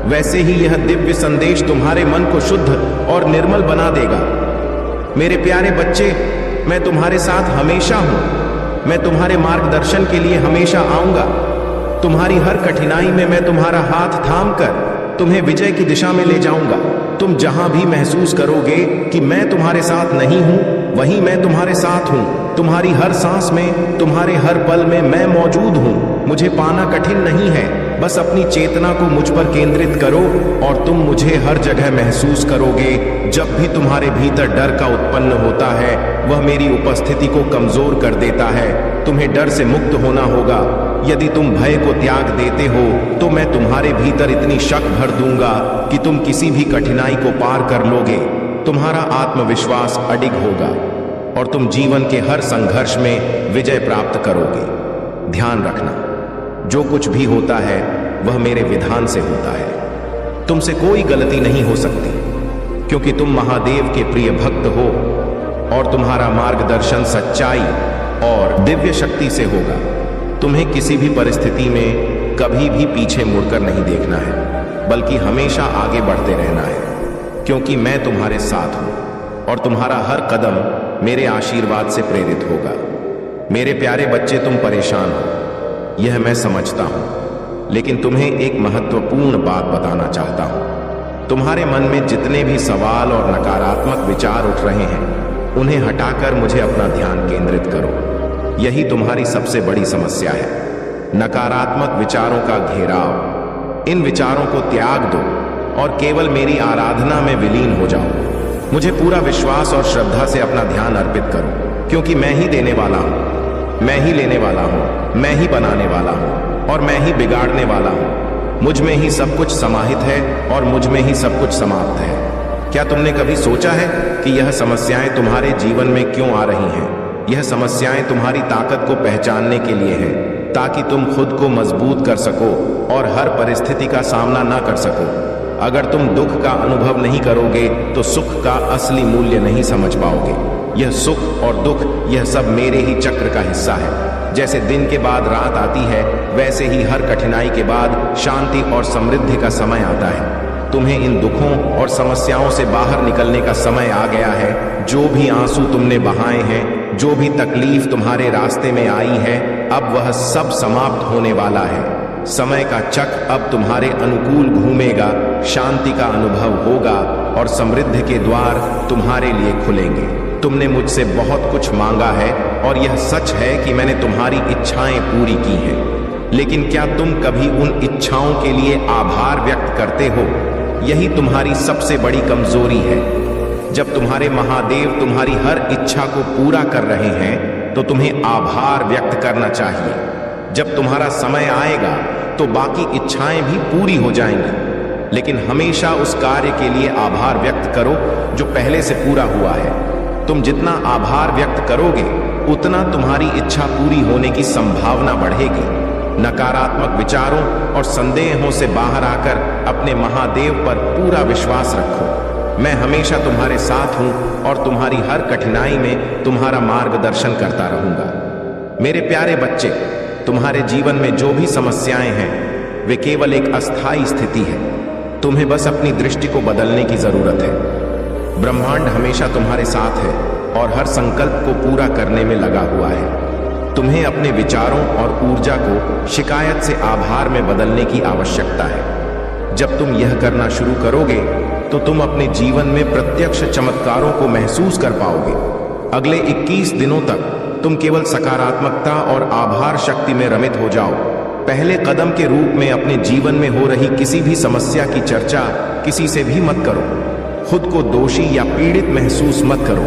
वैसे ही यह दिव्य संदेश तुम्हारे मन को शुद्ध और निर्मल बना देगा। मेरे प्यारे बच्चे, मैं तुम्हारे साथ हमेशा हूं। मैं तुम्हारे मार्गदर्शन के लिए हमेशा आऊंगा। तुम्हारी हर कठिनाई में मैं तुम्हारा हाथ थामकर तुम्हें विजय की दिशा में ले जाऊंगा। तुम जहां भी महसूस करोगे कि मैं तुम्हारे साथ नहीं हूं, वहीं मैं तुम्हारे साथ हूं। तुम्हारी हर सांस में, तुम्हारे हर पल में मैं मौजूद हूं। मुझे पाना कठिन नहीं है, बस अपनी चेतना को मुझ पर केंद्रित करो और तुम मुझे हर जगह महसूस करोगे। जब भी तुम्हारे भीतर डर का उत्पन्न होता है, वह मेरी उपस्थिति को कमजोर कर देता है। तुम्हें डर से मुक्त होना होगा। यदि तुम भय को त्याग देते हो तो मैं तुम्हारे भीतर इतनी शक्ति भर दूंगा कि तुम किसी भी कठिनाई को पार कर लोगे। तुम्हारा आत्मविश्वास अडिग होगा और तुम जीवन के हर संघर्ष में विजय प्राप्त करोगे। ध्यान रखना, जो कुछ भी होता है वह मेरे विधान से होता है। तुमसे कोई गलती नहीं हो सकती, क्योंकि तुम महादेव के प्रिय भक्त हो और तुम्हारा मार्गदर्शन सच्चाई और दिव्य शक्ति से होगा। तुम्हें किसी भी परिस्थिति में कभी भी पीछे मुड़कर नहीं देखना है, बल्कि हमेशा आगे बढ़ते रहना है, क्योंकि मैं तुम्हारे साथ हूं और तुम्हारा हर कदम मेरे आशीर्वाद से प्रेरित होगा। मेरे प्यारे बच्चे, तुम परेशान हो, यह मैं समझता हूं, लेकिन तुम्हें एक महत्वपूर्ण बात बताना चाहता हूं। तुम्हारे मन में जितने भी सवाल और नकारात्मक विचार उठ रहे हैं, उन्हें हटाकर मुझे अपना ध्यान केंद्रित करो। यही तुम्हारी सबसे बड़ी समस्या है, नकारात्मक विचारों का घेराव। इन विचारों को त्याग दो और केवल मेरी आराधना में विलीन हो जाओ। मुझे पूरा विश्वास और श्रद्धा से अपना ध्यान अर्पित करो, क्योंकि मैं ही देने वाला हूं, मैं ही लेने वाला हूं, मैं ही बनाने वाला हूं और मैं ही बिगाड़ने वाला हूं। मुझ में ही सब कुछ समाहित है और मुझ में ही सब कुछ समाप्त है। क्या तुमने कभी सोचा है कि यह समस्याएं तुम्हारे जीवन में क्यों आ रही हैं? यह समस्याएं तुम्हारी ताकत को पहचानने के लिए हैं, ताकि तुम खुद को मजबूत कर सको और हर परिस्थिति का सामना ना कर सको। अगर तुम दुख का अनुभव नहीं करोगे तो सुख का असली मूल्य नहीं समझ पाओगे। यह सुख और दुख, यह सब मेरे ही चक्र का हिस्सा है। जैसे दिन के बाद रात आती है, वैसे ही हर कठिनाई के बाद शांति और समृद्धि का समय आता है। तुम्हें इन दुखों और समस्याओं से बाहर निकलने का समय आ गया है। जो भी आंसू तुमने बहाए हैं, जो भी तकलीफ तुम्हारे रास्ते में आई है, अब वह सब समाप्त होने वाला है। समय का चक्र अब तुम्हारे अनुकूल घूमेगा, शांति का अनुभव होगा और समृद्धि के द्वार तुम्हारे लिए खुलेंगे। तुमने मुझसे बहुत कुछ मांगा है और यह सच है कि मैंने तुम्हारी इच्छाएं पूरी की हैं। लेकिन क्या तुम कभी उन इच्छाओं के लिए आभार व्यक्त करते हो? यही तुम्हारी सबसे बड़ी कमजोरी है। जब तुम्हारे महादेव तुम्हारी हर इच्छा को पूरा कर रहे हैं तो तुम्हें आभार व्यक्त करना चाहिए। जब तुम्हारा समय आएगा तो बाकी इच्छाएं भी पूरी हो जाएंगी, लेकिन हमेशा उस कार्य के लिए आभार व्यक्त करो जो पहले से पूरा हुआ है। तुम जितना आभार व्यक्त करोगे, उतना तुम्हारी इच्छा पूरी होने की संभावना बढ़ेगी। नकारात्मक विचारों और संदेहों से बाहर आकर अपने महादेव पर पूरा विश्वास रखो। मैं हमेशा तुम्हारे साथ हूं और तुम्हारी हर कठिनाई में तुम्हारा मार्गदर्शन करता रहूंगा। मेरे प्यारे बच्चे, तुम्हारे जीवन में जो भी समस्याएं हैं, वे केवल एक अस्थायी स्थिति है। तुम्हें बस अपनी दृष्टि को बदलने की जरूरत है। ब्रह्मांड हमेशा तुम्हारे साथ है और हर संकल्प को पूरा करने में लगा हुआ है। तुम्हें अपने विचारों और ऊर्जा को शिकायत से आभार में बदलने की आवश्यकता है। जब तुम यह करना शुरू करोगे तो तुम अपने जीवन में प्रत्यक्ष चमत्कारों को महसूस कर पाओगे। अगले 21 दिनों तक तुम केवल सकारात्मकता और आभार शक्ति में रमित हो जाओ। पहले कदम के रूप में अपने जीवन में हो रही किसी भी समस्या की चर्चा किसी से भी मत करो। खुद को दोषी या पीड़ित महसूस मत करो।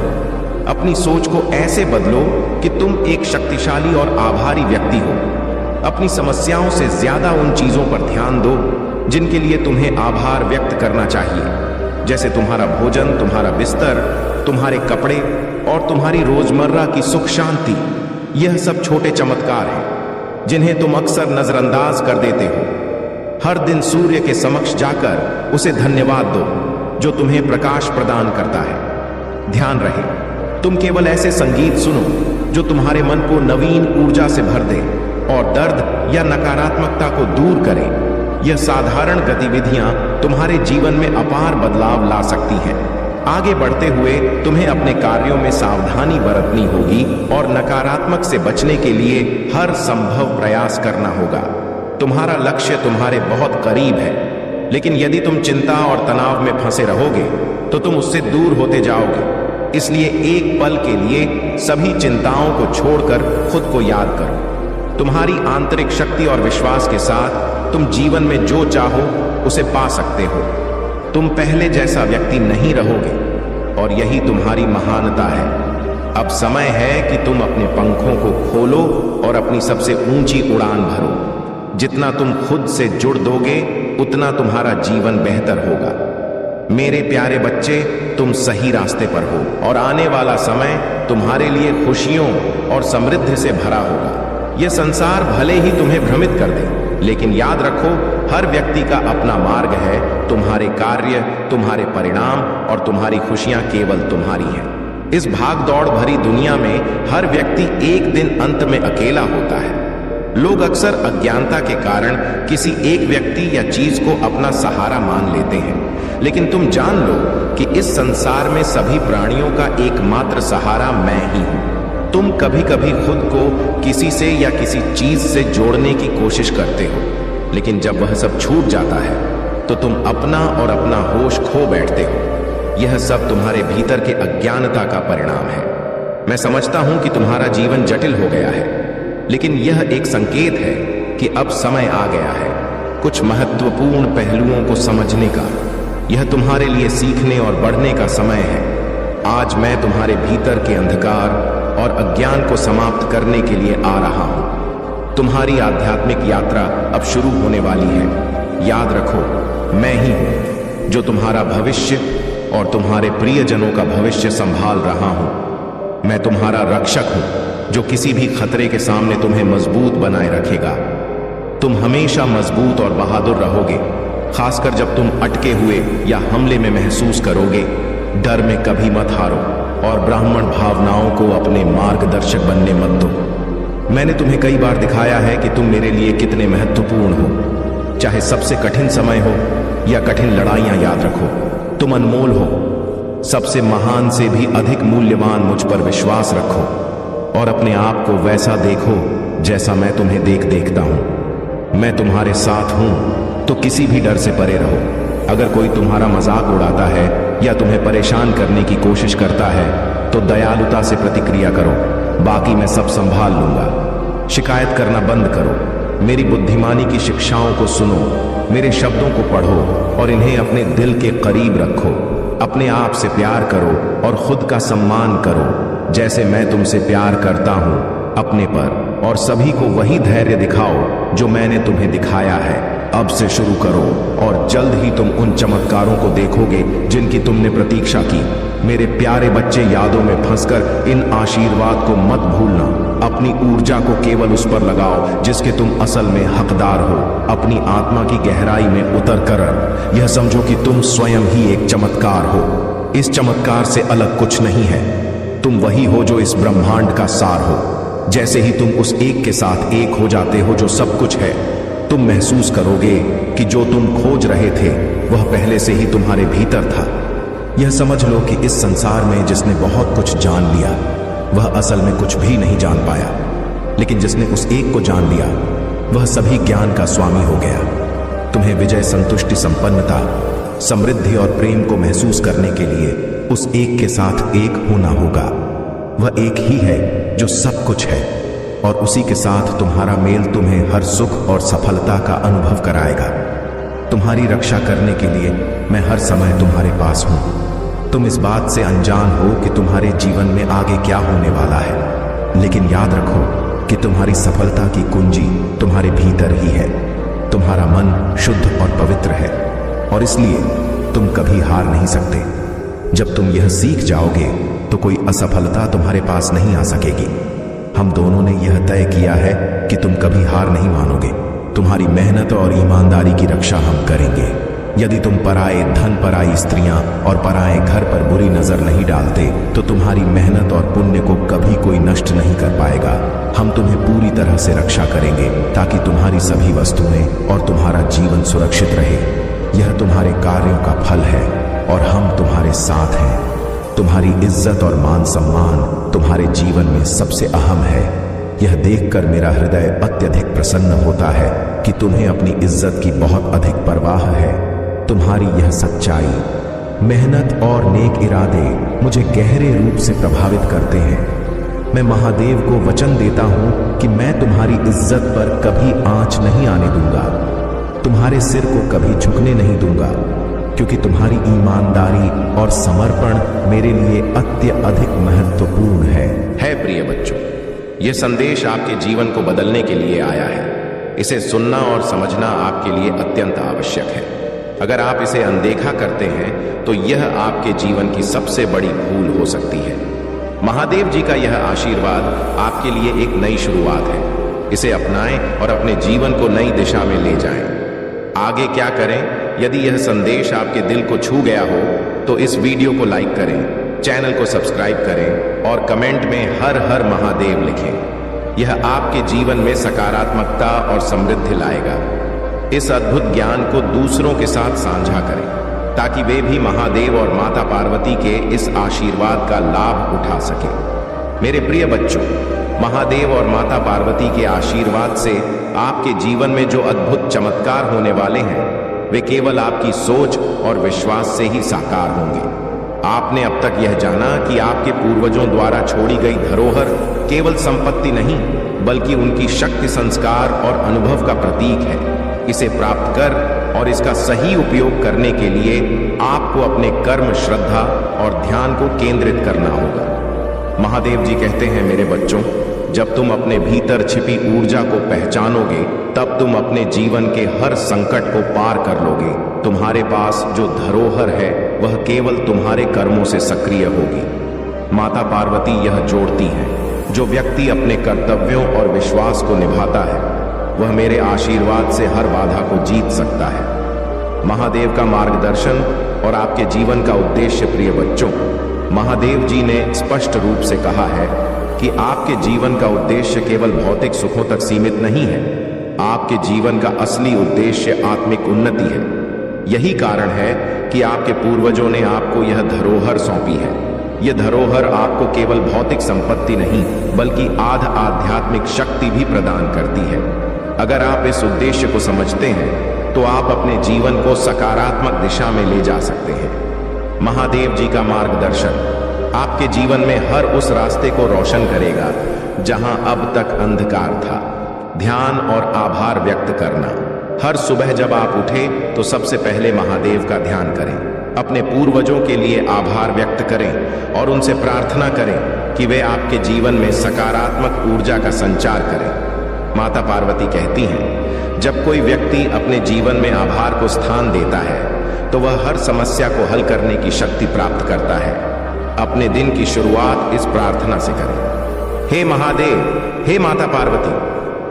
अपनी सोच को ऐसे बदलो कि तुम एक शक्तिशाली और आभारी व्यक्ति हो। अपनी समस्याओं से ज्यादा उन चीजों पर ध्यान दो जिनके लिए तुम्हें आभार व्यक्त करना चाहिए, जैसे तुम्हारा भोजन, तुम्हारा बिस्तर, तुम्हारे कपड़े और तुम्हारी रोजमर्रा की सुख शांति। यह सब छोटे चमत्कार हैं जिन्हें तुम अक्सर नजरअंदाज कर देते हो। हर दिन सूर्य के समक्ष जाकर उसे धन्यवाद दो जो तुम्हें प्रकाश प्रदान करता है। ध्यान रहे, तुम केवल ऐसे संगीत सुनो जो तुम्हारे मन को नवीन ऊर्जा से भर दे और दर्द या नकारात्मकता को दूर करे। यह साधारण गतिविधियां तुम्हारे जीवन में अपार बदलाव ला सकती हैं। आगे बढ़ते हुए तुम्हें अपने कार्यों में सावधानी बरतनी होगी और नकारात्मक से बचने के लिए हर संभव प्रयास करना होगा। तुम्हारा लक्ष्य तुम्हारे बहुत करीब है, लेकिन यदि तुम चिंता और तनाव में फंसे रहोगे तो तुम उससे दूर होते जाओगे। इसलिए एक पल के लिए सभी चिंताओं को छोड़कर खुद को याद करो। तुम्हारी आंतरिक शक्ति और विश्वास के साथ तुम जीवन में जो चाहो उसे पा सकते हो। तुम पहले जैसा व्यक्ति नहीं रहोगे और यही तुम्हारी महानता है। अब समय है कि तुम अपने पंखों को खोलो और अपनी सबसे ऊंची उड़ान भरो। जितना तुम खुद से जुड़ दोगे उतना तुम्हारा जीवन बेहतर होगा। मेरे प्यारे बच्चे, तुम सही रास्ते पर हो और आने वाला समय तुम्हारे लिए खुशियों और समृद्धि से भरा होगा। यह संसार भले ही तुम्हें भ्रमित कर दे, लेकिन याद रखो, हर व्यक्ति का अपना मार्ग है। तुम्हारे कार्य, तुम्हारे परिणाम और तुम्हारी खुशियां केवल तुम्हारी हैं। इस भाग दौड़ भरी दुनिया में हर व्यक्ति एक दिन अंत में अकेला होता है। लोग अक्सर अज्ञानता के कारण किसी एक व्यक्ति या चीज को अपना सहारा मान लेते हैं, लेकिन तुम जान लो कि इस संसार में सभी प्राणियों का एकमात्र सहारा मैं ही हूं। तुम कभी कभी खुद को किसी से या किसी चीज से जोड़ने की कोशिश करते हो, लेकिन जब वह सब छूट जाता है तो तुम अपना और अपना होश खो बैठते हो। यह सब तुम्हारे भीतर के अज्ञानता का परिणाम है। मैं समझता हूं कि तुम्हारा जीवन जटिल हो गया है, लेकिन यह एक संकेत है कि अब समय आ गया है कुछ महत्वपूर्ण पहलुओं को समझने का। यह तुम्हारे लिए सीखने और बढ़ने का समय है। आज मैं तुम्हारे भीतर के अंधकार और अज्ञान को समाप्त करने के लिए आ रहा हूं। तुम्हारी आध्यात्मिक यात्रा अब शुरू होने वाली है। याद रखो, मैं ही हूं जो तुम्हारा भविष्य और तुम्हारे प्रियजनों का भविष्य संभाल रहा हूं। मैं तुम्हारा रक्षक हूं जो किसी भी खतरे के सामने तुम्हें मजबूत बनाए रखेगा। तुम हमेशा मजबूत और बहादुर रहोगे, खासकर जब तुम अटके हुए या हमले में महसूस करोगे। डर में कभी मत हारो और ब्राह्मण भावनाओं को अपने मार्गदर्शक बनने मत दो। मैंने तुम्हें कई बार दिखाया है कि तुम मेरे लिए कितने महत्वपूर्ण हो। चाहे सबसे कठिन समय हो या कठिन लड़ाइयां, याद रखो, तुम अनमोल हो। सबसे महान से भी अधिक मूल्यवान मुझ पर विश्वास रखो और अपने आप को वैसा देखो जैसा मैं तुम्हें देखता हूं। मैं तुम्हारे साथ हूं, तो किसी भी डर से परे रहो। अगर कोई तुम्हारा मजाक उड़ाता है या तुम्हें परेशान करने की कोशिश करता है तो दयालुता से प्रतिक्रिया करो। बाकी मैं सब संभाल लूंगा। शिकायत करना बंद करो। मेरी बुद्धिमानी की शिक्षाओं को सुनो, मेरे शब्दों को पढ़ो और इन्हें अपने दिल के करीब रखो। अपने आप से प्यार करो और खुद का सम्मान करो जैसे मैं तुमसे प्यार करता हूं अपने पर। और सभी को वही धैर्य दिखाओ जो मैंने तुम्हें दिखाया है। अब से शुरू करो और जल्द ही तुम उन चमत्कारों को देखोगे जिनकी तुमने प्रतीक्षा की। मेरे प्यारे बच्चे, यादों में फंसकर इन आशीर्वाद को मत भूलना। अपनी ऊर्जा को केवल उस पर लगाओ जिसके तुम असल में हकदार हो। अपनी आत्मा की गहराई में उतर कर यह समझो कि तुम स्वयं ही एक चमत्कार हो। इस चमत्कार से अलग कुछ नहीं है। तुम वही हो जो इस ब्रह्मांड का सार हो। जैसे ही तुम उस एक के साथ एक हो जाते हो जो सब कुछ है, तुम महसूस करोगे कि जो तुम खोज रहे थे वह पहले से ही तुम्हारे भीतर था। यह समझ लो कि इस संसार में जिसने बहुत कुछ जान लिया वह असल में कुछ भी नहीं जान पाया, लेकिन जिसने उस एक को जान लिया वह सभी ज्ञान का स्वामी हो गया। तुम्हें विजय, संतुष्टि, संपन्नता, समृद्धि और प्रेम को महसूस करने के लिए उस एक के साथ एक होना होगा। वह एक ही है जो सब कुछ है, और उसी के साथ तुम्हारा मेल तुम्हें हर सुख और सफलता का अनुभव कराएगा। तुम्हारी रक्षा करने के लिए मैं हर समय तुम्हारे पास हूं। तुम इस बात से अनजान हो कि तुम्हारे जीवन में आगे क्या होने वाला है, लेकिन याद रखो कि तुम्हारी सफलता की कुंजी तुम्हारे भीतर ही है। तुम्हारा मन शुद्ध और पवित्र है, और इसलिए तुम कभी हार नहीं सकते। जब तुम यह सीख जाओगे तो कोई असफलता तुम्हारे पास नहीं आ सकेगी। हम दोनों ने यह तय किया है कि तुम कभी हार नहीं मानोगे। तुम्हारी मेहनत और ईमानदारी की रक्षा हम करेंगे। यदि तुम पराए धन, पराई स्त्रियां और पराए घर पर बुरी नजर नहीं डालते तो तुम्हारी मेहनत और पुण्य को कभी कोई नष्ट नहीं कर पाएगा। हम तुम्हें पूरी तरह से रक्षा करेंगे ताकि तुम्हारी सभी वस्तुएं और तुम्हारा जीवन सुरक्षित रहे। यह तुम्हारे कार्यों का फल है और हम तुम्हारे साथ हैं। तुम्हारी इज्जत और मान सम्मान तुम्हारे जीवन में सबसे अहम है। यह देखकर मेरा हृदय अत्यधिक प्रसन्न होता है कि तुम्हें अपनी इज्जत की बहुत अधिक परवाह है। तुम्हारी यह सच्चाई, मेहनत और नेक इरादे मुझे गहरे रूप से प्रभावित करते हैं। मैं महादेव को वचन देता हूं कि मैं तुम्हारी इज्जत पर कभी आंच नहीं आने दूंगा, तुम्हारे सिर को कभी झुकने नहीं दूंगा, क्योंकि तुम्हारी ईमानदारी और समर्पण मेरे लिए अत्यधिक महत्वपूर्ण है। प्रिय बच्चों, यह संदेश आपके जीवन को बदलने के लिए आया है। इसे सुनना और समझना आपके लिए अत्यंत आवश्यक है। अगर आप इसे अनदेखा करते हैं तो यह आपके जीवन की सबसे बड़ी भूल हो सकती है। महादेव जी का यह आशीर्वाद आपके लिए एक नई शुरुआत है। इसे अपनाएं और अपने जीवन को नई दिशा में ले जाएं। आगे क्या करें? यदि यह संदेश आपके दिल को छू गया हो तो इस वीडियो को लाइक करें, चैनल को सब्सक्राइब करें और कमेंट में हर हर महादेव लिखें। यह आपके जीवन में सकारात्मकता और समृद्धि लाएगा। इस अद्भुत ज्ञान को दूसरों के साथ साझा करें ताकि वे भी महादेव और माता पार्वती के इस आशीर्वाद का लाभ उठा सकें। मेरे प्रिय बच्चों, महादेव और माता पार्वती के आशीर्वाद से आपके जीवन में जो अद्भुत चमत्कार होने वाले हैं वे केवल आपकी सोच और विश्वास से ही साकार होंगे। आपने अब तक यह जाना कि आपके पूर्वजों द्वारा छोड़ी गई धरोहर केवल संपत्ति नहीं बल्कि उनकी शक्ति, संस्कार और अनुभव का प्रतीक है। इसे प्राप्त कर और इसका सही उपयोग करने के लिए आपको अपने कर्म, श्रद्धा और ध्यान को केंद्रित करना होगा। महादेव जी कहते हैं, मेरे बच्चों, जब तुम अपने भीतर छिपी ऊर्जा को पहचानोगे तब तुम अपने जीवन के हर संकट को पार कर लोगे। तुम्हारे पास जो धरोहर है वह केवल तुम्हारे कर्मों से सक्रिय होगी। माता पार्वती यह जोड़ती हैं, जो व्यक्ति अपने कर्तव्यों और विश्वास को निभाता है वह मेरे आशीर्वाद से हर बाधा को जीत सकता है। महादेव का मार्गदर्शन और आपके जीवन का उद्देश्य, प्रिय बच्चों, महादेव जी ने स्पष्ट रूप से कहा है कि आपके जीवन का उद्देश्य केवल भौतिक सुखों तक सीमित नहीं है। आपके जीवन का असली उद्देश्य आत्मिक उन्नति है। यही कारण है कि आपके पूर्वजों ने आपको यह धरोहर सौंपी है। यह धरोहर आपको केवल भौतिक संपत्ति नहीं बल्कि आध्यात्मिक शक्ति भी प्रदान करती है। अगर आप इस उद्देश्य को समझते हैं तो आप अपने जीवन को सकारात्मक दिशा में ले जा सकते हैं। महादेव जी का मार्गदर्शन आपके जीवन में हर उस रास्ते को रोशन करेगा जहां अब तक अंधकार था। ध्यान और आभार व्यक्त करना। हर सुबह जब आप उठे तो सबसे पहले महादेव का ध्यान करें। अपने पूर्वजों के लिए आभार व्यक्त करें और उनसे प्रार्थना करें कि वे आपके जीवन में सकारात्मक ऊर्जा का संचार करें। माता पार्वती कहती हैं, जब कोई व्यक्ति अपने जीवन में आभार को स्थान देता है तो वह हर समस्या को हल करने की शक्ति प्राप्त करता है। अपने दिन की शुरुआत इस प्रार्थना से करें, हे महादेव, हे माता पार्वती,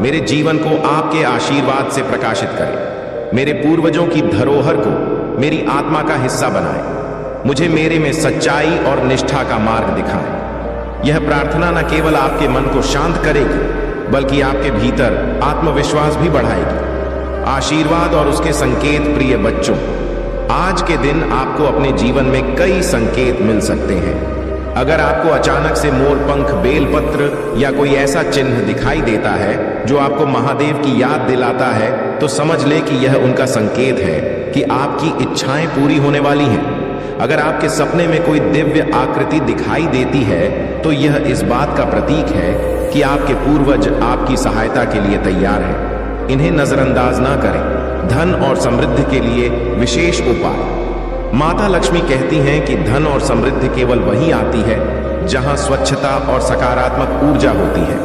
मेरे जीवन को आपके आशीर्वाद से प्रकाशित करें। मेरे पूर्वजों की धरोहर को मेरी आत्मा का हिस्सा बनाएं। मुझे मेरे में सच्चाई और निष्ठा का मार्ग दिखाएं। यह प्रार्थना न केवल आपके मन को शांत करेगी बल्कि आपके भीतर आत्मविश्वास भी बढ़ाएगी। आशीर्वाद और उसके संकेत, प्रिय बच्चों, आज के दिन आपको अपने जीवन में कई संकेत मिल सकते हैं। अगर आपको अचानक से मोर पंख, बेलपत्र या कोई ऐसा चिन्ह दिखाई देता है जो आपको महादेव की याद दिलाता है, तो समझ ले कि यह उनका संकेत है कि आपकी इच्छाएं पूरी होने वाली हैं। अगर आपके सपने में कोई दिव्य आकृति दिखाई देती है, तो यह इस बात का प्रतीक है कि आपके पूर्वज आपकी सहायता के लिए तैयार हैं। इन्हें नजरअंदाज ना करें। धन और समृद्धि के लिए विशेष उपाय। माता लक्ष्मी कहती हैं कि धन और समृद्धि केवल वही आती है जहां स्वच्छता और सकारात्मक ऊर्जा होती है।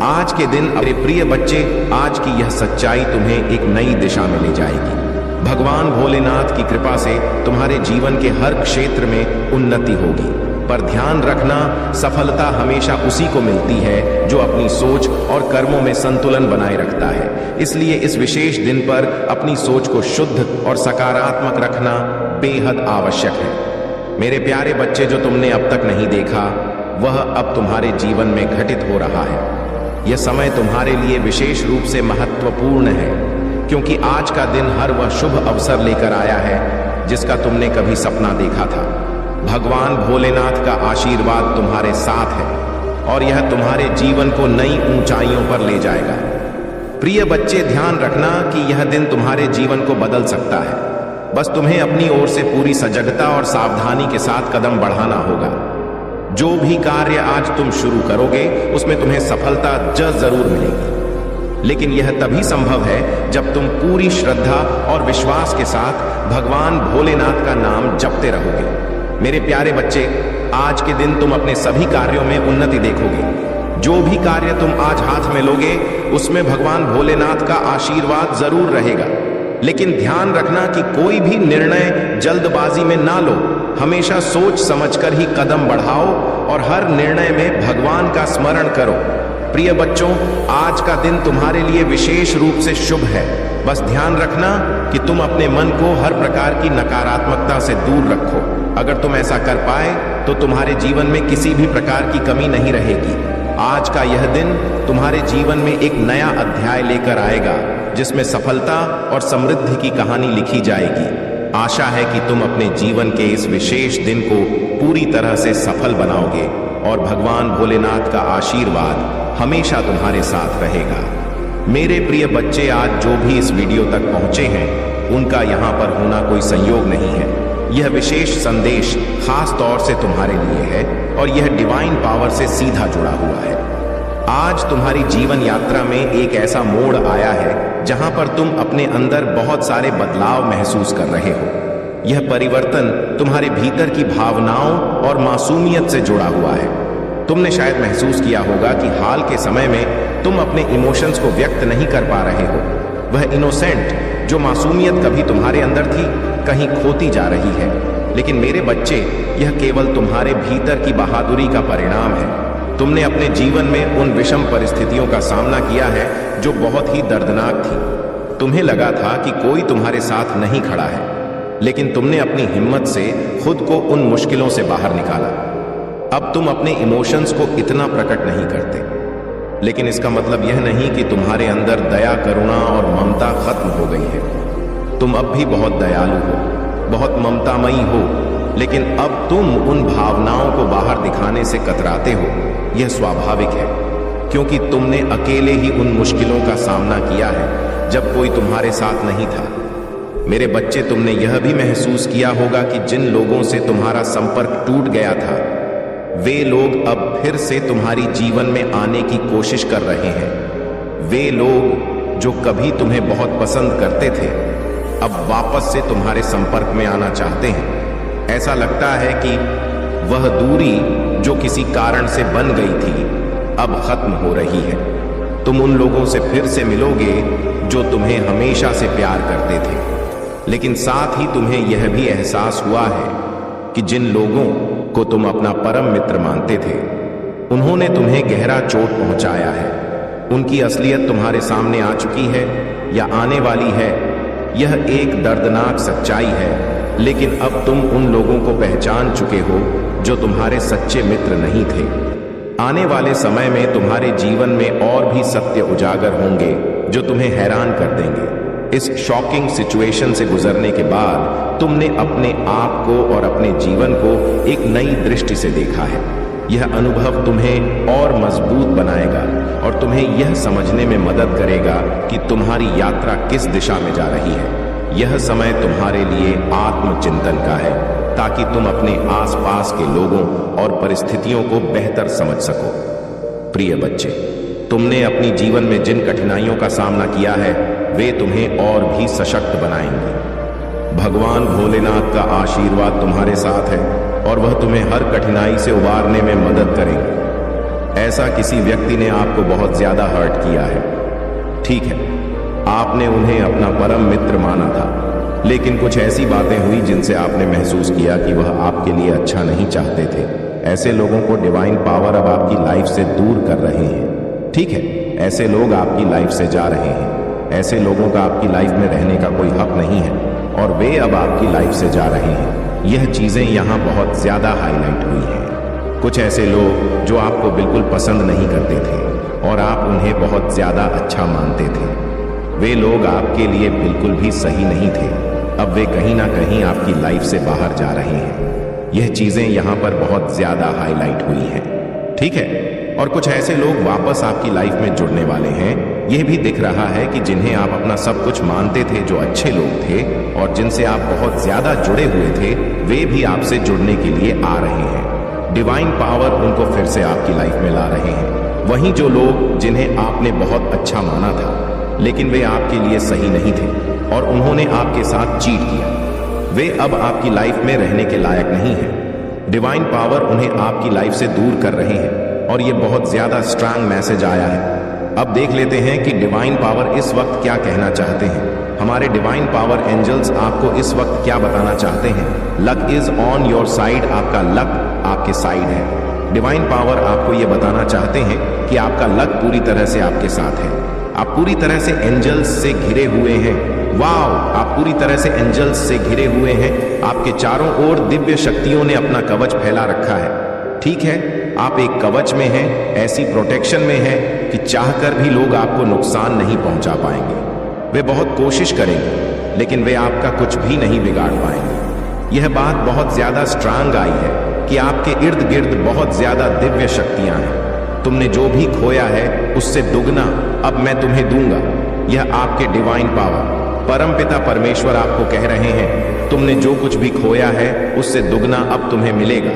आज के दिन मेरे प्रिय बच्चे, आज की यह सच्चाई तुम्हें एक नई दिशा में ले जाएगी। भगवान भोलेनाथ की कृपा से तुम्हारे जीवन के हर क्षेत्र में उन्नति होगी। पर ध्यान रखना, सफलता हमेशा उसी को मिलती है जो अपनी सोच और कर्मों में संतुलन बनाए रखता है। इसलिए इस विशेष दिन पर अपनी सोच को शुद्ध और सकारात्मक रखना बेहद आवश्यक है। मेरे प्यारे बच्चे, जो तुमने अब तक नहीं देखा वह अब तुम्हारे जीवन में घटित हो रहा है। यह समय तुम्हारे लिए विशेष रूप से महत्वपूर्ण है, क्योंकि आज का दिन हर वह शुभ अवसर लेकर आया है जिसका तुमने कभी सपना देखा था। भगवान भोलेनाथ का आशीर्वाद तुम्हारे साथ है और यह तुम्हारे जीवन को नई ऊंचाइयों पर ले जाएगा। प्रिय बच्चे, ध्यान रखना कि यह दिन तुम्हारे जीवन को बदल सकता है। बस तुम्हें अपनी ओर से पूरी सजगता और सावधानी के साथ कदम बढ़ाना होगा। जो भी कार्य आज तुम शुरू करोगे उसमें तुम्हें सफलता जरूर मिलेगी, लेकिन यह तभी संभव है जब तुम पूरी श्रद्धा और विश्वास के साथ भगवान भोलेनाथ का नाम जपते रहोगे। मेरे प्यारे बच्चे, आज के दिन तुम अपने सभी कार्यों में उन्नति देखोगे। जो भी कार्य तुम आज हाथ में लोगे उसमें भगवान भोलेनाथ का आशीर्वाद जरूर रहेगा। लेकिन ध्यान रखना कि कोई भी निर्णय जल्दबाजी में ना लो। हमेशा सोच समझकर ही कदम बढ़ाओ और हर निर्णय में भगवान का स्मरण करो। प्रिय बच्चों, आज का दिन तुम्हारे लिए विशेष रूप से शुभ है। बस ध्यान रखना कि तुम अपने मन को हर प्रकार की नकारात्मकता से दूर रखो। अगर तुम ऐसा कर पाए तो तुम्हारे जीवन में किसी भी प्रकार की कमी नहीं रहेगी। आज का यह दिन तुम्हारे जीवन में एक नया अध्याय लेकर आएगा जिसमें सफलता और समृद्धि की कहानी लिखी जाएगी। आशा है कि तुम अपने जीवन के इस विशेष दिन को पूरी तरह से सफल बनाओगे और भगवान भोलेनाथ का आशीर्वाद हमेशा तुम्हारे साथ रहेगा। मेरे प्रिय बच्चे, आज जो भी इस वीडियो तक पहुंचे हैं उनका यहाँ पर होना कोई संयोग नहीं है। यह विशेष संदेश खास तौर से तुम्हारे लिए है और यह डिवाइन पावर से सीधा जुड़ा हुआ है। आज तुम्हारी जीवन यात्रा में एक ऐसा मोड़ आया है जहां पर तुम अपने अंदर बहुत सारे बदलाव महसूस कर रहे हो। यह परिवर्तन तुम्हारे भीतर की भावनाओं और मासूमियत से जुड़ा हुआ है। तुमने शायद महसूस किया होगा कि हाल के समय में तुम अपने इमोशंस को व्यक्त नहीं कर पा रहे हो। वह इनोसेंट जो मासूमियत कभी तुम्हारे अंदर थी, कहीं खोती जा रही है। लेकिन मेरे बच्चे, यह केवल तुम्हारे भीतर की बहादुरी का परिणाम है। तुमने अपने जीवन में उन विषम परिस्थितियों का सामना किया है जो बहुत ही दर्दनाक थी। तुम्हें लगा था कि कोई तुम्हारे साथ नहीं खड़ा है, लेकिन तुमने अपनी हिम्मत से खुद को उन मुश्किलों से बाहर निकाला। अब तुम अपने इमोशंस को इतना प्रकट नहीं करते, लेकिन इसका मतलब यह नहीं कि तुम्हारे अंदर दया, करुणा और ममता खत्म हो गई है। तुम अब भी बहुत दयालु हो, बहुत ममतामयी हो, लेकिन अब तुम उन भावनाओं को बाहर दिखाने से कतराते हो। यह स्वाभाविक है, क्योंकि तुमने अकेले ही उन मुश्किलों का सामना किया है जब कोई तुम्हारे साथ नहीं था। मेरे बच्चे, तुमने यह भी महसूस किया होगा कि जिन लोगों से तुम्हारा संपर्क टूट गया था, वे लोग अब फिर से तुम्हारी जीवन में आने की कोशिश कर रहे हैं। वे लोग जो कभी तुम्हें बहुत पसंद करते थे, अब वापस से तुम्हारे संपर्क में आना चाहते हैं। ऐसा लगता है कि वह दूरी जो किसी कारण से बन गई थी, अब खत्म हो रही है। तुम उन लोगों से फिर से मिलोगे जो तुम्हें हमेशा से प्यार करते थे। लेकिन साथ ही तुम्हें यह भी एहसास हुआ है कि जिन लोगों को तुम अपना परम मित्र मानते थे, उन्होंने तुम्हें गहरा चोट पहुंचाया है। उनकी असलियत तुम्हारे सामने आ चुकी है या आने वाली है। यह एक दर्दनाक सच्चाई है, लेकिन अब तुम उन लोगों को पहचान चुके हो जो तुम्हारे सच्चे मित्र नहीं थे। आने वाले समय में तुम्हारे जीवन में और भी सत्य उजागर होंगे जो तुम्हें हैरान कर देंगे। इस शॉकिंग सिचुएशन से गुजरने के बाद तुमने अपने आप को और अपने जीवन को एक नई दृष्टि से देखा है। यह अनुभव तुम्हें और मजबूत बनाएगा और तुम्हें यह समझने में मदद करेगा कि तुम्हारी यात्रा किस दिशा में जा रही है। यह समय तुम्हारे लिए आत्मचिंतन का है ताकि तुम अपने आसपास के लोगों और परिस्थितियों को बेहतर समझ सको। प्रिय बच्चे, तुमने अपनी जीवन में जिन कठिनाइयों का सामना किया है वे तुम्हें और भी सशक्त बनाएंगी। भगवान भोलेनाथ का आशीर्वाद तुम्हारे साथ है और वह तुम्हें हर कठिनाई से उबारने में मदद करेंगे। ऐसा किसी व्यक्ति ने आपको बहुत ज्यादा हर्ट किया है, ठीक है, आपने उन्हें अपना परम मित्र माना था, लेकिन कुछ ऐसी बातें हुई जिनसे आपने महसूस किया कि वह आपके लिए अच्छा नहीं चाहते थे। ऐसे लोगों को डिवाइन पावर अब आपकी लाइफ से दूर कर रहे हैं, ठीक है, ऐसे लोग आपकी लाइफ से जा रहे हैं। ऐसे लोगों का आपकी लाइफ में रहने का कोई हक नहीं है और वे अब आपकी लाइफ से जा रहे हैं। यह चीजें यहाँ बहुत ज्यादा हाईलाइट हुई हैं। कुछ ऐसे लोग जो आपको बिल्कुल पसंद नहीं करते थे और आप उन्हें बहुत ज्यादा अच्छा मानते थे, वे लोग आपके लिए बिल्कुल भी सही नहीं थे। अब वे कहीं ना कहीं आपकी लाइफ से बाहर जा रहे हैं। यह चीजें यहाँ पर बहुत ज्यादा हाईलाइट हुई हैं, ठीक है। और कुछ ऐसे लोग वापस आपकी लाइफ में जुड़ने वाले हैं। यह भी दिख रहा है कि जिन्हें आप अपना सब कुछ मानते थे, जो अच्छे लोग थे और जिनसे आप बहुत ज्यादा जुड़े हुए थे, वे भी आपसे जुड़ने के लिए आ रहे हैं। डिवाइन पावर उनको फिर से आपकी लाइफ में ला रहे हैं। वहीं जो लोग जिन्हें आपने बहुत अच्छा माना था लेकिन वे आपके लिए सही नहीं थे और उन्होंने आपके साथ चीट किया, वे अब आपकी लाइफ में रहने के लायक नहीं है। डिवाइन पावर उन्हें आपकी लाइफ से दूर कर रहे हैं और ये बहुत ज्यादा स्ट्रांग मैसेज आया है। अब देख लेते हैं कि डिवाइन पावर इस वक्त क्या कहना चाहते हैं। हमारे डिवाइन पावर एंजल्स आपको इस वक्त क्या बताना चाहते हैं। Luck is on your side, आपका लक आपके साइड है। डिवाइन पावर आपको ये बताना चाहते हैं कि आपका लक पूरी तरह से आपके साथ है। आप पूरी तरह से एंजल्स से घिरे हुए हैं। वाव, आप पूरी तरह से एंजल्स से घिरे हुए हैं। आपके चारों ओर दिव्य शक्तियों ने अपना कवच फैला रखा है, ठीक है। आप एक कवच में हैं, ऐसी प्रोटेक्शन में हैं कि चाहकर भी लोग आपको नुकसान नहीं पहुंचा पाएंगे। वे बहुत कोशिश करेंगे लेकिन वे आपका कुछ भी नहीं बिगाड़ पाएंगे। यह बात बहुत ज्यादा स्ट्रांग आई है कि आपके इर्द गिर्द बहुत ज्यादा दिव्य शक्तियां हैं। तुमने जो भी खोया है उससे दुगना अब मैं तुम्हें दूंगा। यह आपके डिवाइन पावर परमपिता परमेश्वर आपको कह रहे हैं, तुमने जो कुछ भी खोया है उससे दुगना अब तुम्हें मिलेगा,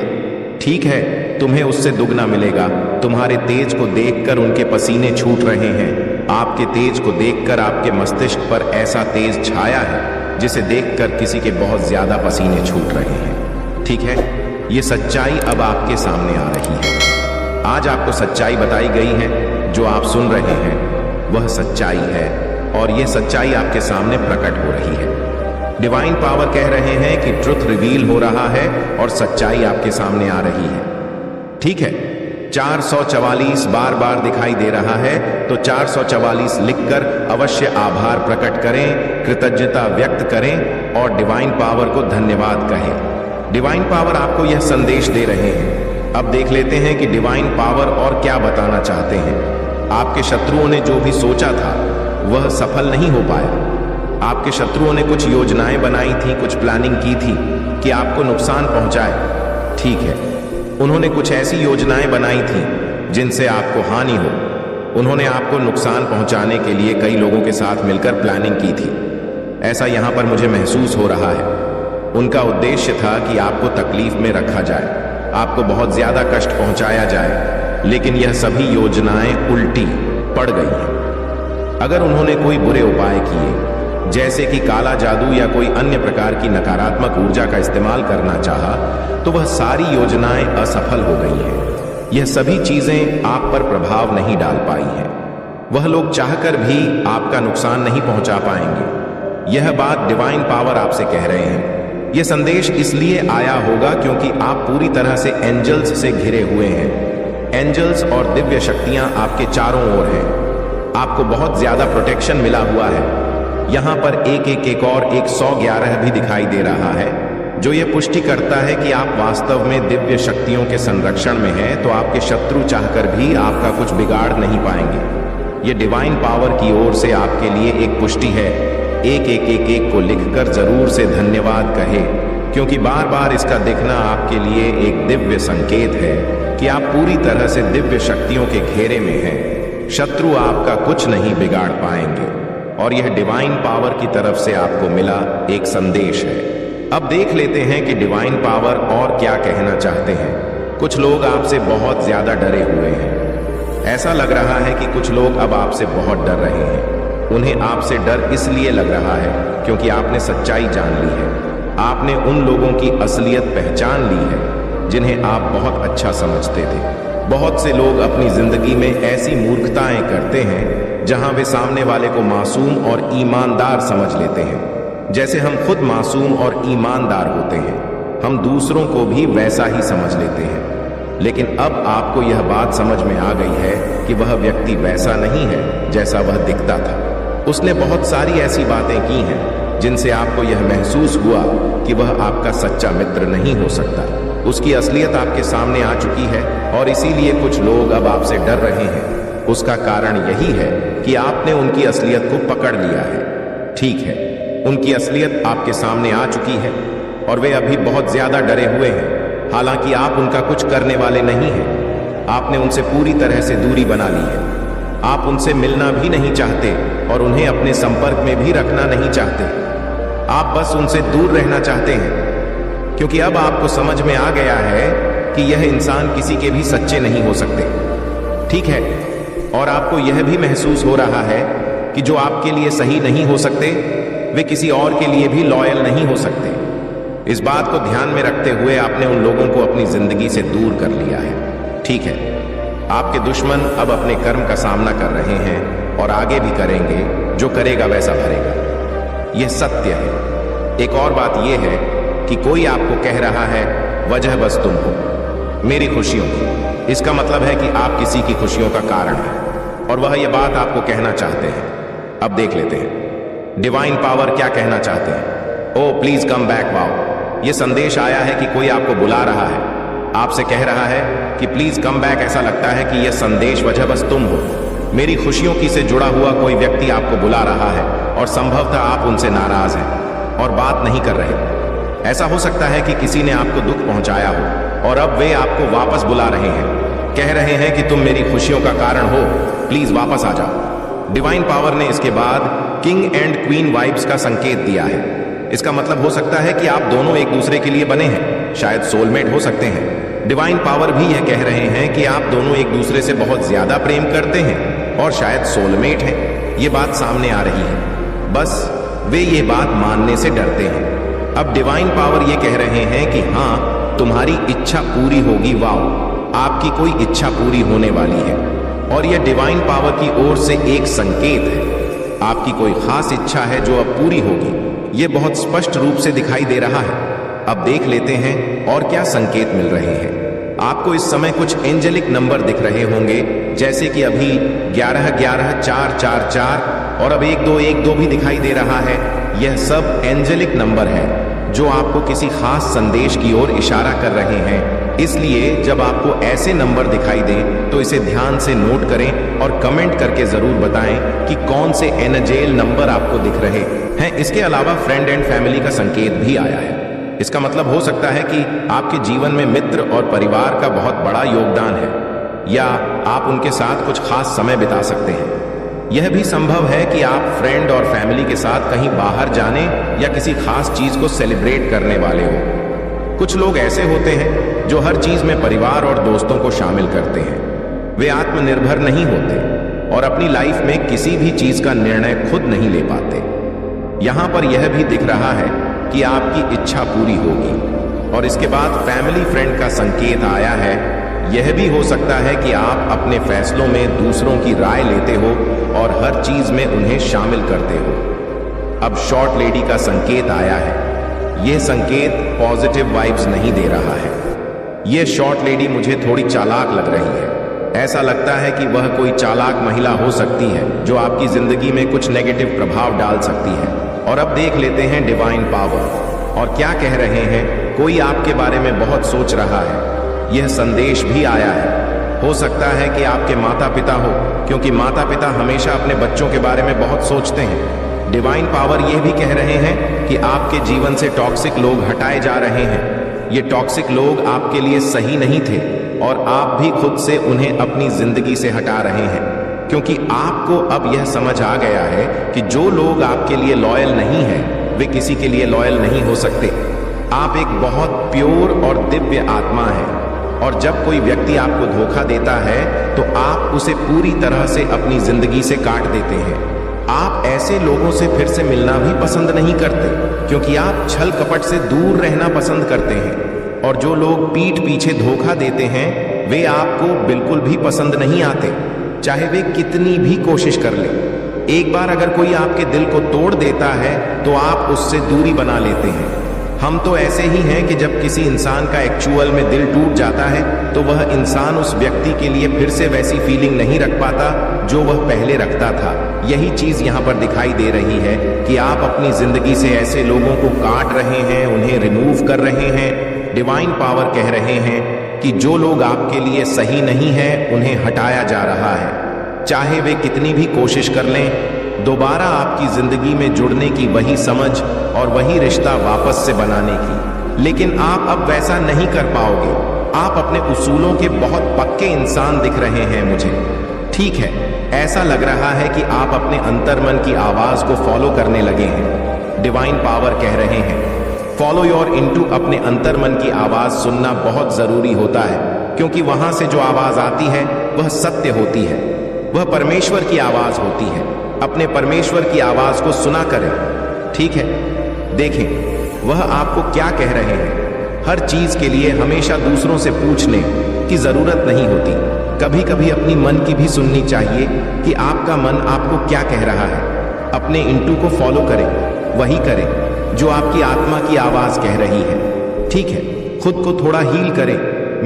ठीक है। तुम्हें उससे दुगना मिलेगा। तुम्हारे तेज को देखकर उनके पसीने छूट रहे हैं। आपके तेज को देखकर आपके मस्तिष्क पर ऐसा तेज छाया है जिसे देखकर किसी के बहुत ज्यादा पसीने छूट रहे हैं, ठीक है। ये सच्चाई अब आपके सामने आ रही है। आज आपको सच्चाई बताई गई है। जो आप सुन रहे हैं वह सच्चाई है और यह सच्चाई आपके सामने प्रकट हो रही है। डिवाइन पावर कह रहे हैं कि ट्रुथ रिवील हो रहा है और सच्चाई आपके सामने आ रही है, ठीक है। 444 बार बार दिखाई दे रहा है तो 444 लिखकर अवश्य आभार प्रकट करें, कृतज्ञता व्यक्त करें और डिवाइन पावर को धन्यवाद कहें। डिवाइन पावर आपको यह संदेश दे रहे हैं। अब देख लेते हैं कि डिवाइन पावर और क्या बताना चाहते हैं। आपके शत्रुओं ने जो भी सोचा था वह सफल नहीं हो पाया। आपके शत्रुओं ने कुछ योजनाएं बनाई थी, कुछ प्लानिंग की थी कि आपको नुकसान पहुंचाए, ठीक है। उन्होंने कुछ ऐसी योजनाएं बनाई थी जिनसे आपको हानि हो। उन्होंने आपको नुकसान पहुंचाने के लिए कई लोगों के साथ मिलकर प्लानिंग की थी। ऐसा यहां पर मुझे महसूस हो रहा है। उनका उद्देश्य था कि आपको तकलीफ में रखा जाए, आपको बहुत ज्यादा कष्ट पहुंचाया जाए, लेकिन यह सभी योजनाएं उल्टी पड़ गई हैं। अगर उन्होंने कोई बुरे उपाय किए, जैसे कि काला जादू या कोई अन्य प्रकार की नकारात्मक ऊर्जा का इस्तेमाल करना चाहा, तो वह सारी योजनाएं असफल हो गई हैं। यह सभी चीजें आप पर प्रभाव नहीं डाल पाई हैं। वह लोग चाहकर भी आपका नुकसान नहीं पहुंचा पाएंगे। यह बात डिवाइन पावर आपसे कह रहे हैं। यह संदेश इसलिए आया होगा क्योंकि आप पूरी तरह से एंजल्स से घिरे हुए हैं। एंजल्स और दिव्य शक्तियां आपके चारों ओर हैं। आपको बहुत ज्यादा प्रोटेक्शन मिला हुआ है। यहां पर एक और 111 भी दिखाई दे रहा है, जो यह पुष्टि करता है कि आप वास्तव में दिव्य शक्तियों के संरक्षण में हैं, तो आपके शत्रु चाहकर भी आपका कुछ बिगाड़ नहीं पाएंगे। यह डिवाइन पावर की ओर से आपके लिए एक पुष्टि है एक को लिखकर जरूर से धन्यवाद कहे, क्योंकि बार बार इसका दिखना आपके लिए एक दिव्य संकेत है कि आप पूरी तरह से दिव्य शक्तियों के घेरे में हैं। शत्रु आपका कुछ नहीं बिगाड़ पाएंगे और यह डिवाइन पावर की तरफ से आपको मिला एक संदेश है। अब देख लेते हैं कि डिवाइन पावर और क्या कहना चाहते हैं। कुछ लोग आपसे बहुत ज्यादा डरे हुए हैं। ऐसा लग रहा है कि कुछ लोग अब आपसे बहुत डर रहे हैं। उन्हें आपसे डर इसलिए लग रहा है क्योंकि आपने सच्चाई जान ली है। आपने उन लोगों की असलियत पहचान ली है जिन्हें आप बहुत अच्छा समझते थे। बहुत से लोग अपनी जिंदगी में ऐसी मूर्खताएं करते हैं जहां वे सामने वाले को मासूम और ईमानदार समझ लेते हैं, जैसे हम खुद मासूम और ईमानदार होते हैं। हम दूसरों को भी वैसा ही समझ लेते हैं। लेकिन अब आपको यह बात समझ में आ गई है कि वह व्यक्ति वैसा नहीं है जैसा वह दिखता था। उसने बहुत सारी ऐसी बातें की हैं जिनसे आपको यह महसूस हुआ कि वह आपका सच्चा मित्र नहीं हो सकता। उसकी असलियत आपके सामने आ चुकी है और इसीलिए कुछ लोग अब आपसे डर रहे हैं। उसका कारण यही है कि आपने उनकी असलियत को पकड़ लिया है। ठीक है, उनकी असलियत आपके सामने आ चुकी है और वे अभी बहुत ज्यादा डरे हुए हैं। हालांकि आप उनका कुछ करने वाले नहीं हैं। आपने उनसे पूरी तरह से दूरी बना ली है। आप उनसे मिलना भी नहीं चाहते और उन्हें अपने संपर्क में भी रखना नहीं चाहते। आप बस उनसे दूर रहना चाहते हैं, क्योंकि अब आपको समझ में आ गया है कि यह इंसान किसी के भी सच्चे नहीं हो सकते। ठीक है, और आपको यह भी महसूस हो रहा है कि जो आपके लिए सही नहीं हो सकते वे किसी और के लिए भी लॉयल नहीं हो सकते। इस बात को ध्यान में रखते हुए आपने उन लोगों को अपनी जिंदगी से दूर कर लिया है। ठीक है, आपके दुश्मन अब अपने कर्म का सामना कर रहे हैं और आगे भी करेंगे। जो करेगा वैसा भरेगा, यह सत्य है। एक और बात यह है कि कोई आपको कह रहा है वजह बस तुम हो मेरी खुशियों की। इसका मतलब है कि आप किसी की खुशियों का कारण हैं और वह यह बात आपको कहना चाहते हैं। अब देख लेते हैं डिवाइन पावर क्या कहना चाहते हैं। ओ प्लीज कम बैक वाओ। यह संदेश आया है कि कोई आपको बुला रहा है, आपसे कह रहा है कि प्लीज कम बैक। ऐसा लगता है कि यह संदेश वजह बस तुम हो मेरी खुशियों की से जुड़ा हुआ कोई व्यक्ति आपको बुला रहा है और संभवतः आप उनसे नाराज हैं और बात नहीं कर रहे। ऐसा हो सकता है कि किसी ने आपको दुख पहुंचाया हो और अब वे आपको वापस बुला रहे हैं, कह रहे हैं कि तुम मेरी खुशियों का कारण हो, प्लीज वापस आ जाओ। डिवाइन पावर ने इसके बाद किंग एंड क्वीन वाइब्स का संकेत दिया है। इसका मतलब हो सकता है कि आप दोनों एक दूसरे के लिए बने हैं, शायद सोलमेट हो सकते हैं। डिवाइन पावर भी यह कह रहे हैं कि आप दोनों एक दूसरे से बहुत ज्यादा प्रेम करते हैं और शायद सोलमेट हैं। ये बात सामने आ रही है, बस वे ये बात मानने से डरते हैं। अब डिवाइन पावर ये कह रहे हैं कि हाँ, तुम्हारी इच्छा पूरी होगी। वाओ, आपकी कोई इच्छा पूरी होने वाली है और यह डिवाइन पावर की ओर से एक संकेत है। आपकी कोई खास इच्छा है जो अब पूरी होगी। यह बहुत स्पष्ट रूप से दिखाई दे रहा है। अब देख लेते हैं और क्या संकेत मिल रहे हैं। आपको इस समय कुछ एंजेलिक नंबर दिख रहे होंगे, जैसे कि अभी 11 11 4 4 4 और अब 1 2 1 2 भी दिखाई दे रहा है। यह सब एंजेलिक नंबर है जो आपको किसी खास संदेश की ओर इशारा कर रहे हैं। इसलिए जब आपको ऐसे नंबर दिखाई दें तो इसे ध्यान से नोट करें और कमेंट करके जरूर बताएं कि कौन से एंजेल नंबर आपको दिख रहे हैं। इसके अलावा फ्रेंड एंड फैमिली का संकेत भी आया है। इसका मतलब हो सकता है कि आपके जीवन में मित्र और परिवार का बहुत बड़ा योगदान है, या आप उनके साथ कुछ खास समय बिता सकते हैं। यह भी संभव है कि आप फ्रेंड और फैमिली के साथ कहीं बाहर जाने या किसी खास चीज को सेलिब्रेट करने वाले हो। कुछ लोग ऐसे होते हैं जो हर चीज में परिवार और दोस्तों को शामिल करते हैं। वे आत्मनिर्भर नहीं होते और अपनी लाइफ में किसी भी चीज का निर्णय खुद नहीं ले पाते। यहां पर यह भी दिख रहा है कि आपकी इच्छा पूरी होगी। और इसके बाद फैमिली फ्रेंड का संकेत आया है। यह भी हो सकता है कि आप अपने फैसलों में दूसरों की राय लेते हो और हर चीज में उन्हें शामिल करते हो। अब शॉर्ट लेडी का संकेत आया है। यह संकेत पॉजिटिव वाइब्स नहीं दे रहा है। यह शॉर्ट लेडी मुझे थोड़ी चालाक लग रही है। ऐसा लगता है कि वह कोई चालाक महिला हो सकती है जो आपकी जिंदगी में कुछ नेगेटिव प्रभाव डाल सकती है। और अब देख लेते हैं डिवाइन पावर और क्या कह रहे हैं। कोई आपके बारे में बहुत सोच रहा है। यह संदेश भी आया है। हो सकता है कि आपके माता पिता हो, क्योंकि माता पिता हमेशा अपने बच्चों के बारे में बहुत सोचते हैं। डिवाइन पावर यह भी कह रहे हैं कि आपके जीवन से टॉक्सिक लोग हटाए जा रहे हैं। ये टॉक्सिक लोग आपके लिए सही नहीं थे और आप भी खुद से उन्हें अपनी जिंदगी से हटा रहे हैं, क्योंकि आपको अब यह समझ आ गया है कि जो लोग आपके लिए लॉयल नहीं है वे किसी के लिए लॉयल नहीं हो सकते। आप एक बहुत प्योर और दिव्य आत्मा है, और जब कोई व्यक्ति आपको धोखा देता है तो आप उसे पूरी तरह से अपनी जिंदगी से काट देते हैं। आप ऐसे लोगों से फिर से मिलना भी पसंद नहीं करते, क्योंकि आप छल कपट से दूर रहना पसंद करते हैं। और जो लोग पीठ पीछे धोखा देते हैं वे आपको बिल्कुल भी पसंद नहीं आते, चाहे वे कितनी भी कोशिश कर ले। एक बार अगर कोई आपके दिल को तोड़ देता है तो आप उससे दूरी बना लेते हैं। हम तो ऐसे ही हैं कि जब किसी इंसान का एक्चुअल में दिल टूट जाता है तो वह इंसान उस व्यक्ति के लिए फिर से वैसी फीलिंग नहीं रख पाता जो वह पहले रखता था। यही चीज यहाँ पर दिखाई दे रही है कि आप अपनी जिंदगी से ऐसे लोगों को काट रहे हैं, उन्हें रिमूव कर रहे हैं। डिवाइन पावर कह रहे हैं कि जो लोग आपके लिए सही नहीं है उन्हें हटाया जा रहा है। चाहे वे कितनी भी कोशिश कर लें, दोबारा आपकी जिंदगी में जुड़ने की वही समझ और वही रिश्ता वापस से बनाने की, लेकिन आप अब वैसा नहीं कर पाओगे। आप अपने उसूलों के बहुत पक्के इंसान दिख रहे हैं मुझे। ठीक है, ऐसा लग रहा है कि आप अपने अंतर्मन की आवाज को फॉलो करने लगे हैं। डिवाइन पावर कह रहे हैं फॉलो योर इनटू। अपने अंतर्मन की आवाज सुनना बहुत जरूरी होता है, क्योंकि वहां से जो आवाज आती है वह सत्य होती है, वह परमेश्वर की आवाज होती है। अपने परमेश्वर की आवाज को सुना करें। ठीक है, देखें वह आपको क्या कह रहे हैं। हर चीज के लिए हमेशा दूसरों से पूछने की जरूरत नहीं होती। कभी कभी अपनी मन की भी सुननी चाहिए कि आपका मन आपको क्या कह रहा है। अपने इंटू को फॉलो करें, वही करें जो आपकी आत्मा की आवाज कह रही है। ठीक है, खुद को थोड़ा हील करें,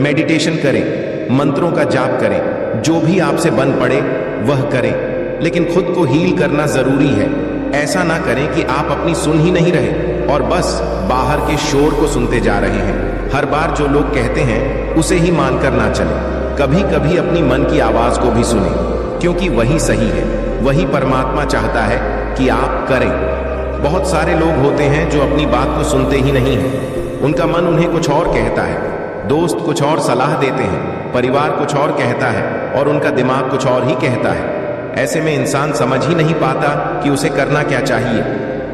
मेडिटेशन करें, मंत्रों का जाप करें, जो भी आपसे बन पड़े वह करें, लेकिन खुद को हील करना जरूरी है। ऐसा ना करें कि आप अपनी सुन ही नहीं रहे और बस बाहर के शोर को सुनते जा रहे हैं। हर बार जो लोग कहते हैं उसे ही मानकर ना चलें। कभी कभी अपनी मन की आवाज को भी सुनें, क्योंकि वही सही है, वही परमात्मा चाहता है कि आप करें। बहुत सारे लोग होते हैं जो अपनी बात को सुनते ही नहीं हैं। उनका मन उन्हें कुछ और कहता है, दोस्त कुछ और सलाह देते हैं, परिवार कुछ और कहता है और उनका दिमाग कुछ और ही कहता है। ऐसे में इंसान समझ ही नहीं पाता कि उसे करना क्या चाहिए।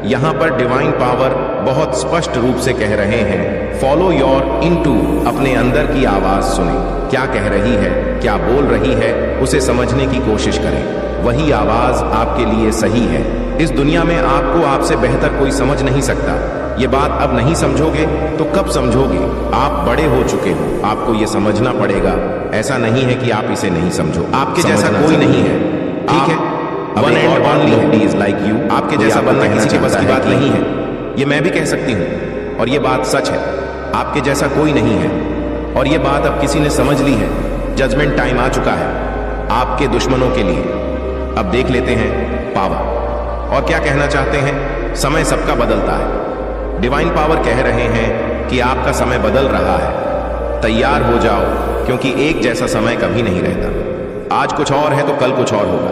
यहाँ पर डिवाइन पावर बहुत स्पष्ट रूप से कह रहे हैं फॉलो योर इनटू। अपने अंदर की आवाज सुने, क्या कह रही है, क्या बोल रही है, उसे समझने की कोशिश करें। वही आवाज आपके लिए सही है। इस दुनिया में आपको आपसे बेहतर कोई समझ नहीं सकता। ये बात अब नहीं समझोगे तो कब समझोगे? आप बड़े हो चुके हो, आपको ये समझना पड़ेगा। ऐसा नहीं है कि आप इसे नहीं समझो, आपके जैसा कोई नहीं है। ठीक है, one and only is like you. आपके जैसा बनना किसी के बस की बात नहीं है, ये मैं भी कह सकती हूँ, और ये बात सच है। आपके जैसा कोई नहीं है, और ये बात अब किसी ने समझ ली है। जजमेंट टाइम आ चुका है आपके दुश्मनों के लिए। अब देख लेते हैं पावर और क्या कहना चाहते हैं। समय सबका बदलता है। डिवाइन पावर कह रहे हैं कि आपका समय बदल रहा है। तैयार हो जाओ, क्योंकि एक जैसा समय कभी नहीं रहता। आज कुछ और है तो कल कुछ और होगा,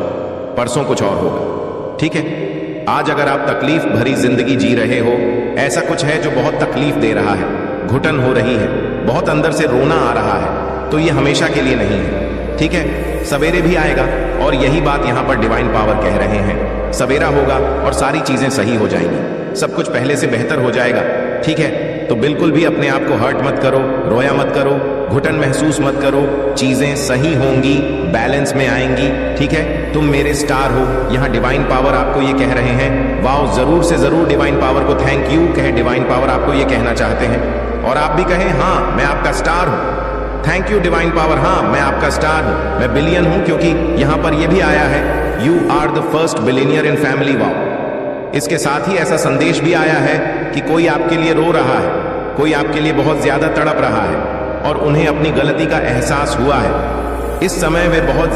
परसों कुछ और होगा। ठीक है, आज अगर आप तकलीफ भरी जिंदगी जी रहे हो, ऐसा कुछ है जो बहुत तकलीफ दे रहा है, घुटन हो रही है, बहुत अंदर से रोना आ रहा है, तो ये हमेशा के लिए नहीं है। ठीक है, सवेरे भी आएगा, और यही बात यहाँ पर डिवाइन पावर कह रहे हैं। सवेरा होगा और सारी चीजें सही हो जाएंगी, सब कुछ पहले से बेहतर हो जाएगा। ठीक है, तो बिल्कुल भी अपने आप को हर्ट मत करो, रोया मत करो, घुटन महसूस मत करो। चीजें सही होंगी, बैलेंस में आएंगी। ठीक है, तुम मेरे स्टार हो। यहाँ डिवाइन पावर आपको ये कह रहे हैं। वाओ, जरूर से जरूर डिवाइन पावर को थैंक यू कहे। डिवाइन पावर आपको ये कहना चाहते हैं, और आप भी कहें हाँ मैं आपका स्टार हूँ। थैंक यू डिवाइन पावर, हाँ मैं आपका स्टार हूँ, मैं बिलियन हूँ, क्योंकि यहाँ पर यह भी आया है you are the first billionaire in family. Wow, इसके साथ ही ऐसा संदेश भी आया है कि कोई आपके लिए रो रहा है, कोई आपके लिए बहुत ज्यादा तड़प रहा है और उन्हें अपनी गलती का एहसास हुआ है। इस समय वे बहुत